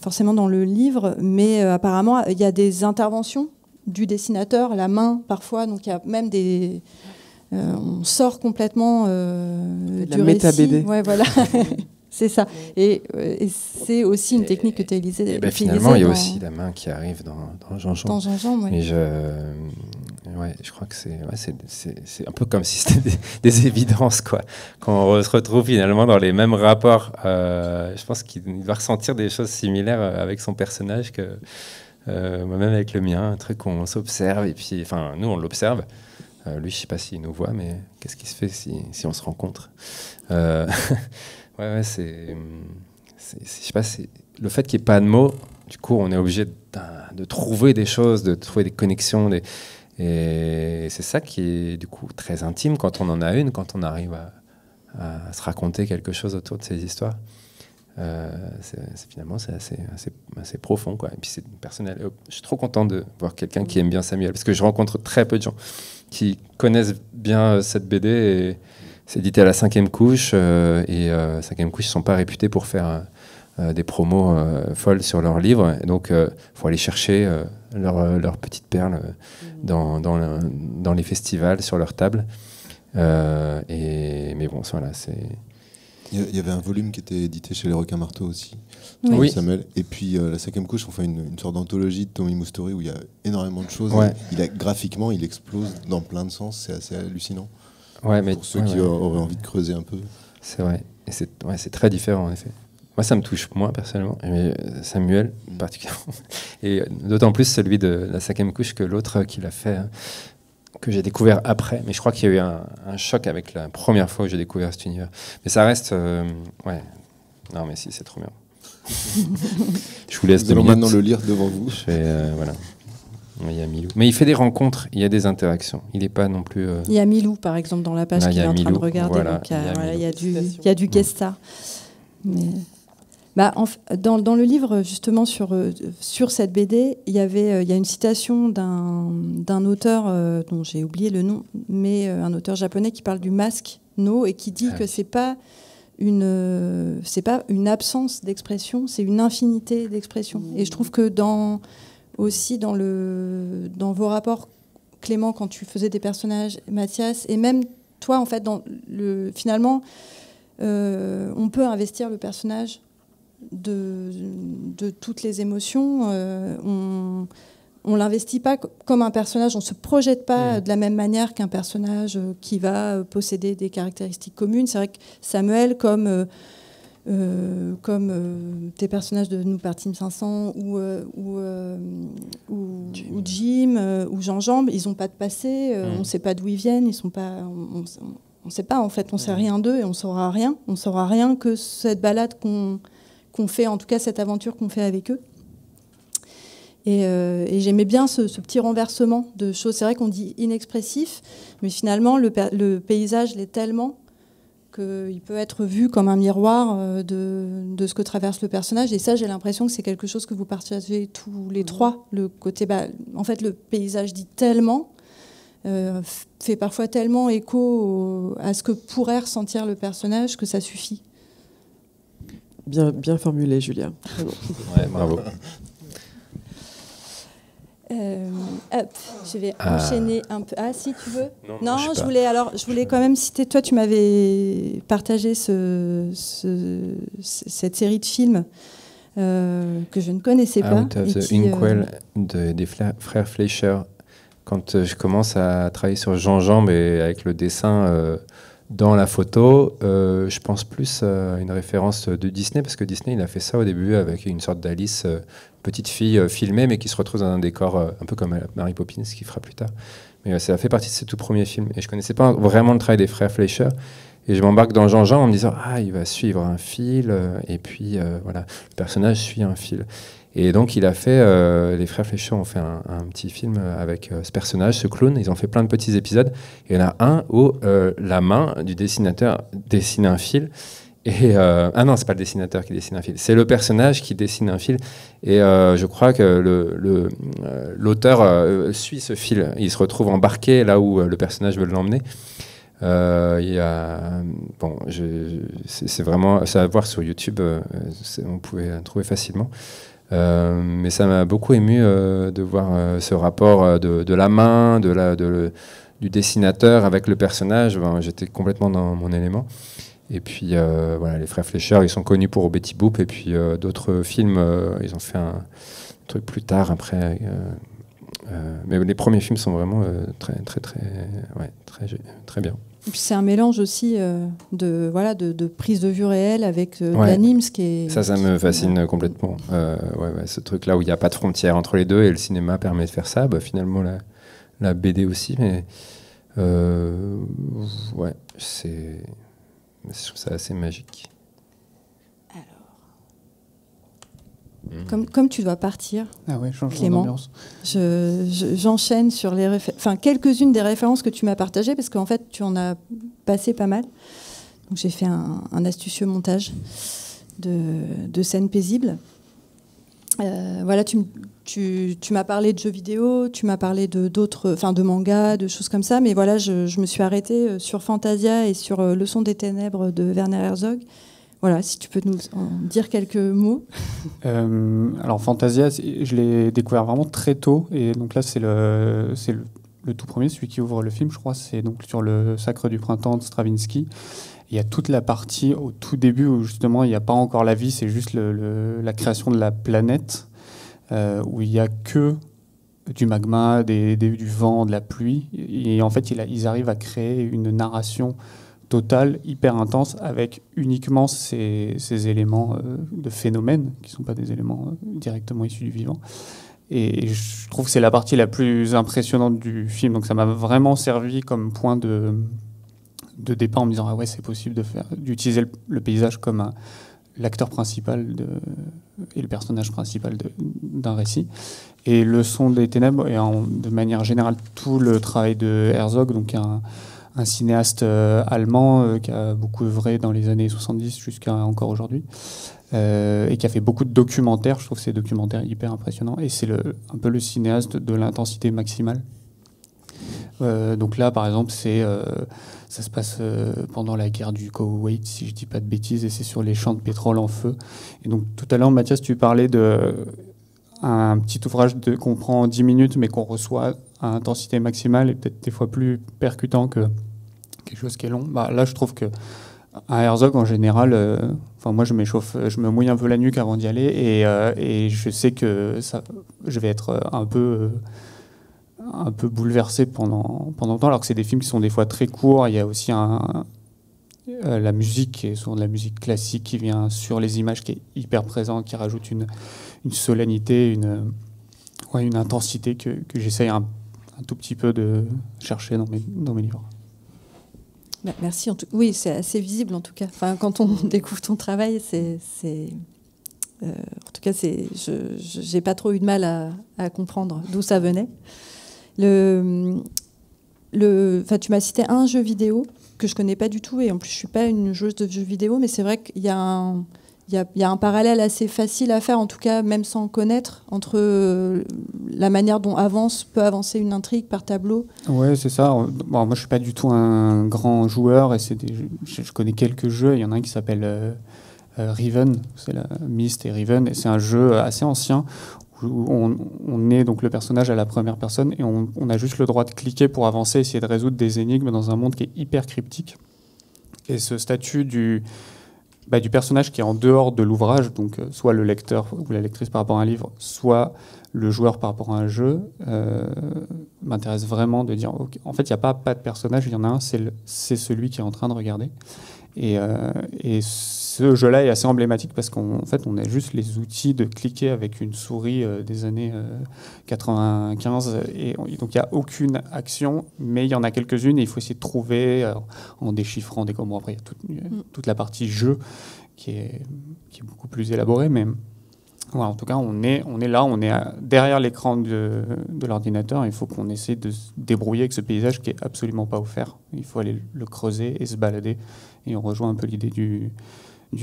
forcément dans le livre, mais apparemment, il y a des interventions du dessinateur à la main, parfois, donc il y a même des... on sort complètement du méta récit. BD. Ouais, voilà. C'est ça. Et c'est aussi une technique que tu as utilisée. Finalement, il y a aussi la main qui arrive dans Jean-Jean. Dans Jean-Jean, oui. Et je crois que c'est un peu comme si c'était des évidences, quoi. Quand on se retrouve finalement dans les mêmes rapports, je pense qu'il va ressentir des choses similaires avec son personnage que moi-même avec le mien, un truc qu'on s'observe, et puis, enfin, nous, on l'observe. Lui, je ne sais pas s'il nous voit, mais qu'est-ce qui se fait si on se rencontre Ouais, je sais pas, c'est le fait qu'il n'y ait pas de mots. Du coup, on est obligé de trouver des choses, de trouver des connexions, et c'est ça qui est du coup très intime quand on en a une, quand on arrive à se raconter quelque chose autour de ces histoires. Finalement, c'est assez profond, quoi. Et puis c'est personnel. Je suis trop content de voir quelqu'un qui aime bien Samuel, parce que je rencontre très peu de gens qui connaissent bien cette BD. Et c'est édité à la 5e couche, et 5e couche, ils ne sont pas réputés pour faire des promos folles sur leurs livres. Et donc, il faut aller chercher leurs petites perles dans les festivals, sur leur table. Mais bon, voilà, c'est... Il y avait un volume qui était édité chez Les Requins Marteaux aussi, Oui. Samuel. Et puis la 5e couche, on fait une sorte d'anthologie de Tommy Moustouri où il y a énormément de choses. Ouais. Graphiquement, il explose dans plein de sens. C'est assez hallucinant. Ouais, mais pour ceux qui auraient envie de creuser un peu. C'est vrai. Et c'est très différent, en effet. Moi, ça me touche, moi, personnellement. Mais Samuel, particulièrement. Et d'autant plus celui de la 5e couche que l'autre qu'il a fait, que j'ai découvert après. Mais je crois qu'il y a eu un choc avec la première fois où j'ai découvert cet univers. Mais ça reste... ouais. Non, mais si, c'est trop bien. Je vous laisse Nous allons maintenant le lire devant vous. Voilà. Il y a Milou. Mais il fait des rencontres, il y a des interactions. Il n'est pas non plus... Il y a Milou, par exemple, dans la page qu'il est en train de regarder. Voilà, donc il y a du guest star. Mais... dans le livre, justement, sur cette BD, il y a une citation d'un auteur dont j'ai oublié le nom, mais un auteur japonais qui parle du masque No et qui dit que c'est pas une absence d'expression, c'est une infinité d'expression. Et je trouve que aussi dans vos rapports, Clément, quand tu faisais des personnages, Mathias, et même toi, en fait, finalement, on peut investir le personnage de toutes les émotions. On l'investit pas comme un personnage, on se projette pas de la même manière qu'un personnage qui va posséder des caractéristiques communes. C'est vrai que Samuel, comme tes personnages de Nous partîmes 500 ou Jim ou Jean-Jean, ils n'ont pas de passé, on ne sait pas d'où ils viennent, ils sont pas, on ne sait pas en fait, on ne sait rien d'eux et on saura rien que cette balade qu'on fait, en tout cas cette aventure qu'on fait avec eux. Et j'aimais bien ce petit renversement de choses. C'est vrai qu'on dit inexpressif, mais finalement le paysage l'est tellement qu'il peut être vu comme un miroir de ce que traverse le personnage. Et ça, j'ai l'impression que c'est quelque chose que vous partagez tous les trois. Le côté, en fait, le paysage dit tellement, fait parfois tellement écho à ce que pourrait ressentir le personnage que ça suffit. Bien formulé, Julia. Ouais, bravo. Hop, je vais enchaîner un peu. Ah, si tu veux. Non, je voulais quand même citer. Toi, tu m'avais partagé cette série de films que je ne connaissais pas. Out of the Inkwell des frères Fleischer. Quand je commence à travailler sur Jean-Jean, mais avec le dessin dans la photo, je pense plus à une référence de Disney, parce que Disney, il a fait ça au début avec une sorte d'Alice, petite fille filmée, mais qui se retrouve dans un décor un peu comme Mary Poppins, ce qu'il fera plus tard. Mais ça fait partie de ses tout premiers films. Et je connaissais pas vraiment le travail des frères Fleischer. Et je m'embarque dans Jean-Jean en me disant « Ah, il va suivre un fil, et puis voilà, le personnage suit un fil. » Et donc, il a fait, les frères Fleischer ont fait un petit film avec ce personnage, ce clown. Ils ont fait plein de petits épisodes. Et il y en a un où la main du dessinateur dessine un fil. Et, ah non, c'est pas le dessinateur qui dessine un fil, c'est le personnage qui dessine un fil. Et je crois que l'auteur suit ce fil. Il se retrouve embarqué là où le personnage veut l'emmener. Bon, c'est vraiment ça à voir sur YouTube. On pouvait trouver facilement. Mais ça m'a beaucoup ému de voir ce rapport de la main, du dessinateur avec le personnage. Ben, j'étais complètement dans mon élément. Et puis voilà, les frères Fleischer, ils sont connus pour Betty Boop, et puis d'autres films, ils ont fait un truc plus tard après. Mais les premiers films sont vraiment très bien. Et puis c'est un mélange aussi de prise de vue réelle avec l'anime, ce qui est... Ça me fascine complètement. Ce truc-là où il n'y a pas de frontière entre les deux, et le cinéma permet de faire ça. Bah, finalement, la BD aussi, mais je trouve ça assez magique. Alors, comme tu dois partir, Clément, j'enchaîne sur quelques-unes des références que tu m'as partagées, parce qu'en fait, tu en as passé pas mal. Donc, j'ai fait un astucieux montage de scènes paisibles. Voilà, tu m'as parlé de jeux vidéo, tu m'as parlé de mangas, de choses comme ça, mais voilà, je me suis arrêtée sur Fantasia et sur Le son des ténèbres de Werner Herzog. Voilà, si tu peux nous en dire quelques mots. Alors Fantasia, je l'ai découvert vraiment très tôt, et donc là c'est le tout premier, celui qui ouvre le film, je crois, c'est donc sur le Sacre du printemps de Stravinsky. Il y a toute la partie au tout début où justement il n'y a pas encore la vie, c'est juste la création de la planète, où il n'y a que du magma, du vent, de la pluie, et en fait ils arrivent à créer une narration totale, hyper intense, avec uniquement ces éléments de phénomènes, qui ne sont pas des éléments directement issus du vivant. Et je trouve que c'est la partie la plus impressionnante du film, donc ça m'a vraiment servi comme point de départ, en me disant « Ah ouais, c'est possible d'utiliser le paysage comme l'acteur principal et le personnage principal d'un récit ». Et Le son des ténèbres, et de manière générale, tout le travail de Herzog, donc un cinéaste allemand qui a beaucoup œuvré dans les années 70 jusqu'à encore aujourd'hui, et qui a fait beaucoup de documentaires. Je trouve ces documentaires hyper impressionnants, et c'est un peu le cinéaste de l'intensité maximale. Donc là, par exemple, ça se passe pendant la guerre du Koweït, si je ne dis pas de bêtises, et c'est sur les champs de pétrole en feu. Et donc tout à l'heure, Mathias, tu parlais d'un petit ouvrage qu'on prend en 10 minutes, mais qu'on reçoit à intensité maximale, et peut-être des fois plus percutant que quelque chose qui est long. Bah, là, je trouve que à Herzog, en général, moi, je me mouille un peu la nuque avant d'y aller, et je sais que je vais être un peu bouleversé pendant le temps, alors que c'est des films qui sont des fois très courts. Il y a aussi la musique, qui est souvent de la musique classique, qui vient sur les images, qui est hyper présente, qui rajoute une solennité, une intensité que j'essaye un tout petit peu de chercher dans mes livres. Merci. Oui, c'est assez visible en tout cas. Enfin, quand on découvre ton travail, en tout cas, j'ai pas trop eu de mal à comprendre d'où ça venait. Tu m'as cité un jeu vidéo que je connais pas du tout, et en plus je suis pas une joueuse de jeux vidéo, mais c'est vrai qu'il y a un parallèle assez facile à faire, en tout cas même sans connaître, entre la manière dont peut avancer une intrigue par tableau. Ouais, c'est ça. Bon, moi je suis pas du tout un grand joueur, et je connais quelques jeux. Il y en a un qui s'appelle Riven, c'est la Myst et Riven, et c'est un jeu assez ancien où où on est donc le personnage à la première personne et on a juste le droit de cliquer pour avancer, essayer de résoudre des énigmes dans un monde qui est hyper cryptique. Et ce statut du personnage qui est en dehors de l'ouvrage, donc soit le lecteur ou la lectrice par rapport à un livre, soit le joueur par rapport à un jeu, m'intéresse vraiment de dire, okay, en fait, il n'y a pas de personnage, il y en a un, c'est celui qui est en train de regarder. Et ce jeu-là est assez emblématique parce qu'en fait, on a juste les outils de cliquer avec une souris des années 95. Et donc, il n'y a aucune action, mais il y en a quelques-unes et il faut essayer de trouver en déchiffrant des commandes. Après, il y a toute la partie jeu qui est beaucoup plus élaborée, mais voilà, en tout cas, on est là, on est derrière l'écran de l'ordinateur. Il faut qu'on essaie de se débrouiller avec ce paysage qui est absolument pas offert. Il faut aller le creuser et se balader. Et on rejoint un peu l'idée du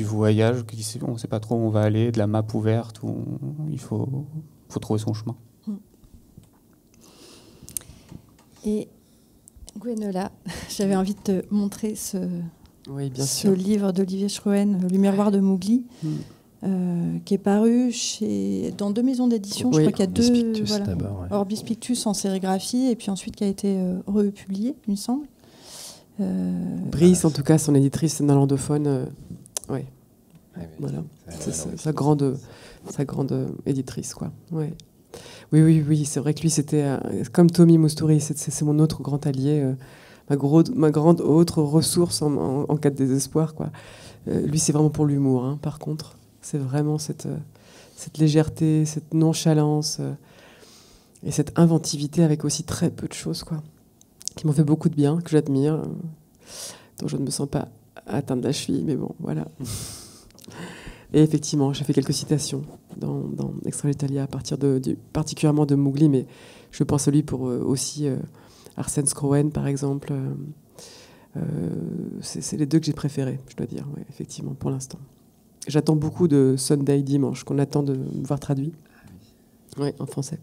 voyage, on ne sait pas trop où on va aller, de la map ouverte, où il faut trouver son chemin. Et Gwenola, j'avais envie de te montrer ce livre d'Olivier Schroen, Le miroir de Mowgli, qui est paru dans 2 maisons d'édition. Je crois qu'il y a 2, voilà, Orbis Pictus en sérigraphie, et puis ensuite qui a été republié, il me semble. Brice, en tout cas, son éditrice néerlandophone, voilà, c'est sa grande éditrice, quoi. Ouais. Oui, c'est vrai que lui, c'était comme Tommy Moustoury, c'est mon autre grand allié, ma grande autre ressource en cas de désespoir, quoi. Lui, c'est vraiment pour l'humour, hein, par contre. C'est vraiment cette légèreté, cette nonchalance et cette inventivité avec aussi très peu de choses, quoi, qui m'ont fait beaucoup de bien, que j'admire, dont je ne me sens pas atteinte de la cheville, mais bon, voilà. Et effectivement, j'ai fait quelques citations dans Extra l'Italia à partir particulièrement de Mowgli, mais je pense à lui pour aussi Arsène Scroen, par exemple. C'est les 2 que j'ai préférés, je dois dire, ouais, effectivement, pour l'instant. J'attends beaucoup de Sunday Dimanche, qu'on attend de me voir traduit. Oui, en français.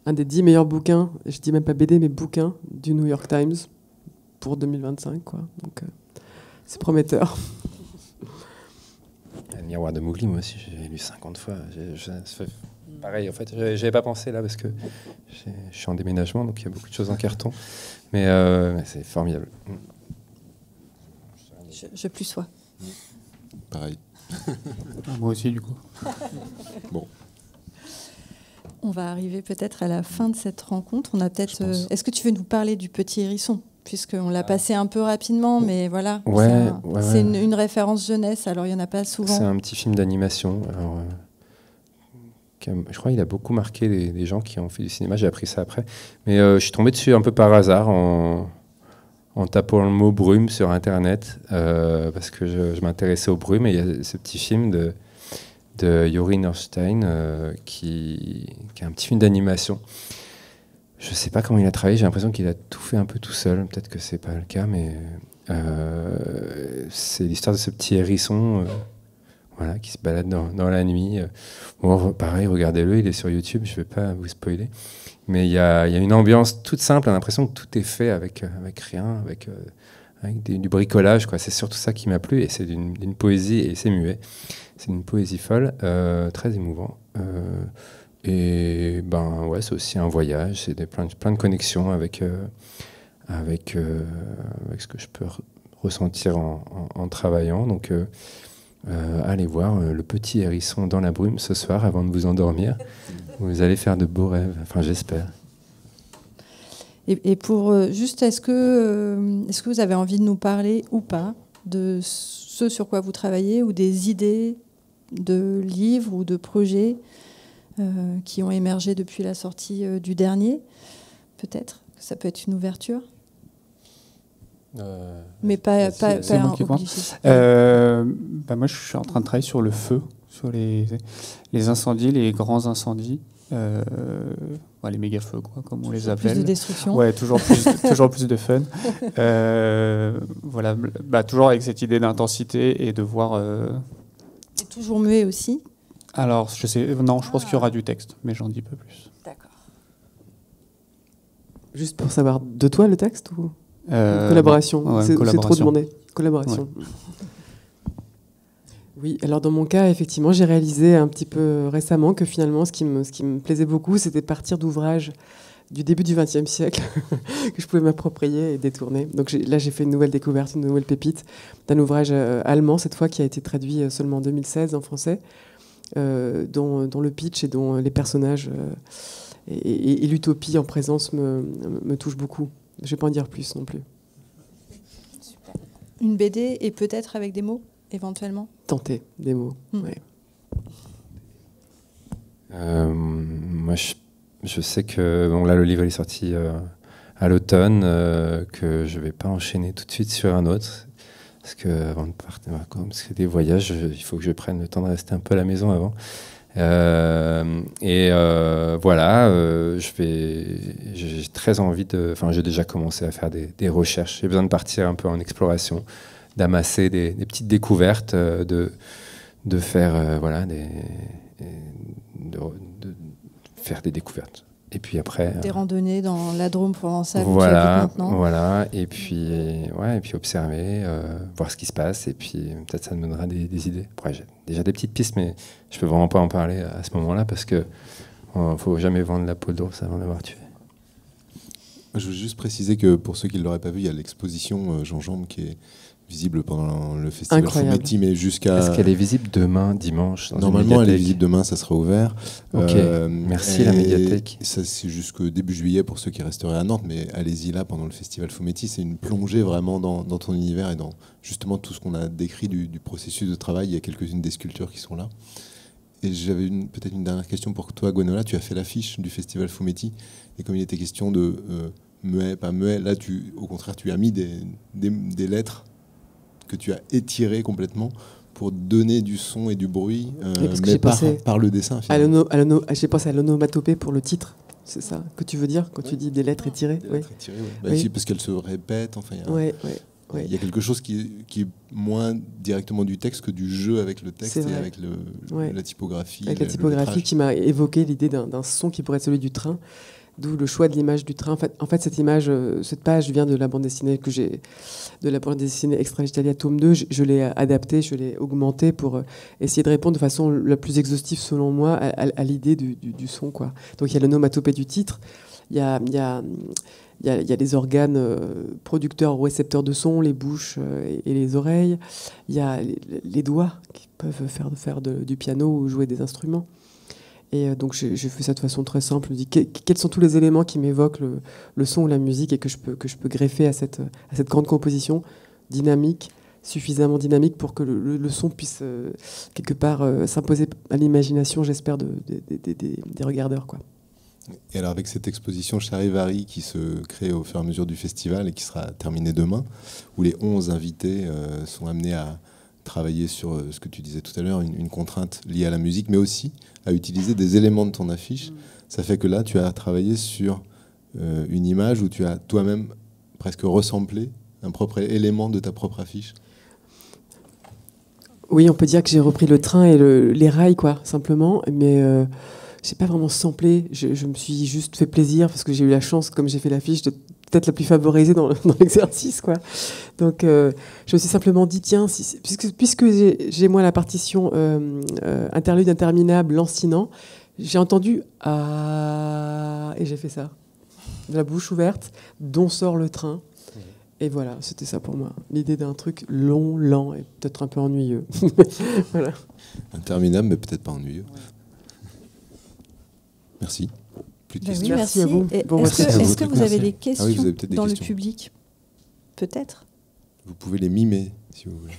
Un des 10 meilleurs bouquins, je dis même pas BD, mais bouquins du New York Times pour 2025, quoi. Donc, c'est prometteur. Le miroir de Mowgli, moi aussi, j'ai lu 50 fois. Pareil, en fait, j'avais pas pensé là parce que je suis en déménagement, donc il y a beaucoup de choses en carton. Mais c'est formidable. Je plus sois. Pareil. Moi aussi, du coup. Bon. On va arriver peut-être à la fin de cette rencontre. On a peut-être. Est-ce que tu veux nous parler du Petit Hérisson, puisqu'on l'a passé un peu rapidement, mais voilà. C'est une référence jeunesse. Alors il y en a pas souvent. C'est un petit film d'animation. Alors, je crois qu'il a beaucoup marqué les gens qui ont fait du cinéma. J'ai appris ça après, mais je suis tombé dessus un peu par hasard en tapant le mot brume sur Internet, parce que je m'intéressais aux brumes, et il y a ce petit film de Yuri Norstein, qui est un petit film d'animation. Je ne sais pas comment il a travaillé, j'ai l'impression qu'il a tout fait un peu tout seul, peut-être que ce n'est pas le cas, mais c'est l'histoire de ce petit hérisson voilà, qui se balade dans la nuit. Bon, pareil, regardez-le, il est sur YouTube, je ne vais pas vous spoiler. Mais il y a une ambiance toute simple, on a l'impression que tout est fait avec rien, avec du bricolage, quoi. C'est surtout ça qui m'a plu, et c'est d'une poésie, et c'est muet. C'est une poésie folle, très émouvant. Et ouais, c'est aussi un voyage, c'est plein de connexions avec ce que je peux ressentir en travaillant. Donc, allez voir Le Petit Hérisson dans la brume ce soir avant de vous endormir. Vous allez faire de beaux rêves, enfin j'espère. Et pour juste, est-ce que vous avez envie de nous parler ou pas de ce sur quoi vous travaillez, ou des idées de livres ou de projets qui ont émergé depuis la sortie du dernier? Peut-être que ça peut être une ouverture. Mais pas moi qui obligé. Moi, je suis en train de travailler sur le feu, sur les incendies, les grands incendies, les méga-feux, quoi, comme on les appelle. Plus de destruction. Ouais, toujours plus de fun. Toujours avec cette idée d'intensité et de voir. C'est toujours muet aussi. Alors, je pense qu'il y aura du texte, mais j'en dis pas plus. D'accord. Juste pour savoir, de toi le texte ou collaboration? Ouais, c'est collaboration. trop demandé. Collaboration. Oui, alors dans mon cas, effectivement, j'ai réalisé un petit peu récemment que finalement, ce qui me plaisait beaucoup, c'était de partir d'ouvrages du début du XXe siècle que je pouvais m'approprier et détourner. Donc là, j'ai fait une nouvelle découverte, une nouvelle pépite d'un ouvrage allemand, cette fois, qui a été traduit seulement en 2016 en français, dont le pitch et dont les personnages et l'utopie en présence me touchent beaucoup. Je ne vais pas en dire plus non plus. Super. Une BD et peut-être avec des mots, éventuellement ? Tenter des mots, ouais. Moi, je sais que donc là, le livre est sorti à l'automne, que je ne vais pas enchaîner tout de suite sur un autre. Parce que avant de partir, parce que des voyages, il faut que je prenne le temps de rester un peu à la maison avant. Voilà, j'ai très envie j'ai déjà commencé à faire des recherches. J'ai besoin de partir un peu en exploration, d'amasser des petites découvertes, de faire de faire des découvertes. Et puis après, des randonnées dans la Drôme provençale. Voilà. Et puis observer, voir ce qui se passe. Et puis peut-être ça me donnera des idées. Après, j'ai déjà des petites pistes, mais je peux vraiment pas en parler à ce moment-là parce que faut jamais vendre la peau d'ours avant d'avoir tué. Je veux juste préciser que pour ceux qui ne l'auraient pas vu, il y a l'exposition Jean Jambe qui est visible pendant le festival Fumetti, mais jusqu'à... Est-ce qu'elle est visible demain, dimanche? Normalement, elle est visible demain, ça sera ouvert. Ok, merci la médiathèque. Ça, c'est jusqu'au début juillet pour ceux qui resteraient à Nantes, mais allez-y là pendant le festival Fumetti. C'est une plongée vraiment dans ton univers et dans justement tout ce qu'on a décrit du processus de travail. Il y a quelques-unes des sculptures qui sont là. Et j'avais peut-être une dernière question pour toi, Gwenola. Tu as fait l'affiche du festival Fumetti, et comme il était question de muet, pas muet, là, au contraire, tu as mis des lettres que tu as étiré complètement pour donner du son et du bruit, mais par le dessin. J'ai pensé à l'onomatopée pour le titre. C'est ça que tu veux dire quand tu dis des lettres étirées? Des lettres étirées, oui. Parce qu'elles se répètent. Enfin, il y a quelque chose qui est moins directement du texte que du jeu avec le texte et avec la typographie. Avec la typographie qui m'a évoqué l'idée d'un son qui pourrait être celui du train. D'où le choix de l'image du train. En fait, cette page vient de la bande dessinée Extravitalia tome 2. Je l'ai adaptée, je l'ai augmentée pour essayer de répondre de façon la plus exhaustive, selon moi, à l'idée du son, quoi. Donc il y a l'onomatopée du titre, il y a les organes producteurs ou récepteurs de son, les bouches et les oreilles. Il y a les doigts qui peuvent faire du piano ou jouer des instruments. Et donc j'ai fait ça de façon très simple. Je me dis quels sont tous les éléments qui m'évoquent le son ou la musique et que je peux greffer à cette grande composition dynamique, suffisamment dynamique pour que le son puisse quelque part s'imposer à l'imagination, j'espère, des regardeurs, quoi. Et alors avec cette exposition Charivari qui se crée au fur et à mesure du festival et qui sera terminée demain, où les 11 invités sont amenés à travailler sur ce que tu disais tout à l'heure, une contrainte liée à la musique, mais aussi à utiliser des éléments de ton affiche. Ça fait que là, tu as travaillé sur une image où tu as toi-même presque ressemblé un propre élément de ta propre affiche. Oui, on peut dire que j'ai repris le train et les rails, quoi, simplement, mais j'ai pas vraiment samplé. Je me suis juste fait plaisir parce que j'ai eu la chance, comme j'ai fait l'affiche, de peut-être la plus favorisée dans l'exercice, quoi. Donc je me suis simplement dit, tiens, puisque j'ai moi la partition interlude interminable, lancinant, j'ai entendu ah, et j'ai fait ça, de la bouche ouverte, dont sort le train. Et voilà, c'était ça pour moi, l'idée d'un truc long, lent et peut-être un peu ennuyeux. Voilà. Interminable, mais peut-être pas ennuyeux. Merci. Oui, merci à vous. Est-ce que vous avez des questions dans le public? Peut-être. Vous pouvez les mimer, si vous voulez.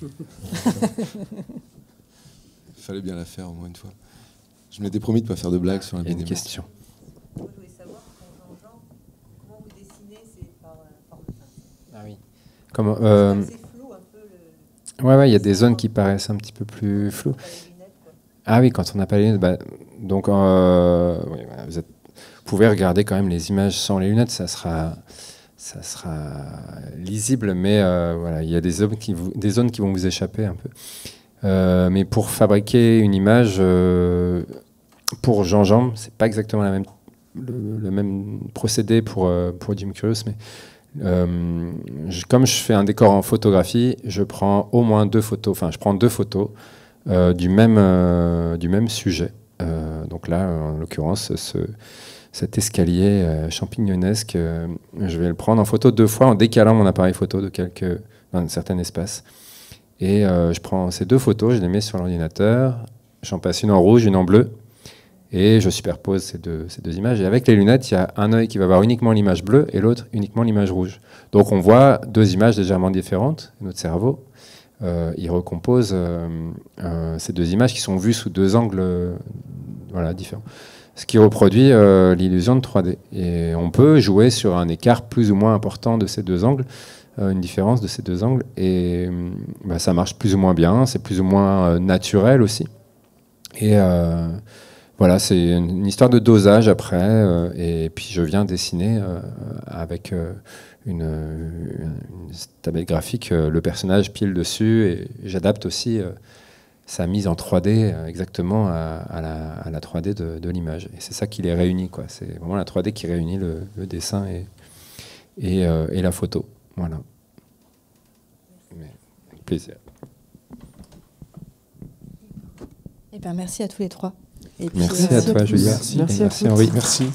Il fallait bien la faire au moins une fois. Je m'étais promis de ne pas faire de blagues sur la BD. Une question. Moi, je voulais savoir, comment vous dessinez, c'est par le fin. Ah oui. C'est flou un peu. Ouais, il y a des zones qui paraissent un petit peu plus floues. Ah oui, quand on n'a pas les lunettes, donc vous pouvez regarder quand même les images sans les lunettes, ça sera lisible, mais voilà, il y a des zones qui vont vous échapper un peu. Mais pour fabriquer une image, pour Jean Jambe, c'est pas exactement le même procédé pour Jim Curious, mais comme je fais un décor en photographie, je prends au moins 2 photos. Enfin, je prends 2 photos du même sujet. Donc là, en l'occurrence, cet escalier champignonesque, je vais le prendre en photo 2 fois en décalant mon appareil photo d'un certain espace. Et je prends ces 2 photos, je les mets sur l'ordinateur, j'en passe une en rouge, une en bleu, et je superpose ces deux images. Et avec les lunettes, il y a un œil qui va voir uniquement l'image bleue et l'autre uniquement l'image rouge. Donc on voit 2 images légèrement différentes. Notre cerveau, il recompose ces 2 images qui sont vues sous 2 angles différents. Ce qui reproduit l'illusion de 3D. Et on peut jouer sur un écart plus ou moins important de ces 2 angles, une différence de ces 2 angles, et ça marche plus ou moins bien, c'est plus ou moins naturel aussi. Et voilà, c'est une histoire de dosage après, et puis je viens dessiner avec une tablette graphique le personnage pile dessus, et j'adapte aussi sa mise en 3D exactement à la 3D de l'image. Et c'est ça qui les réunit, quoi. C'est vraiment la 3D qui réunit le dessin et la photo. Voilà. Mais, avec plaisir. Eh ben, merci à tous les 3. Et puis, merci à toi, Julia. Merci Henri. Merci.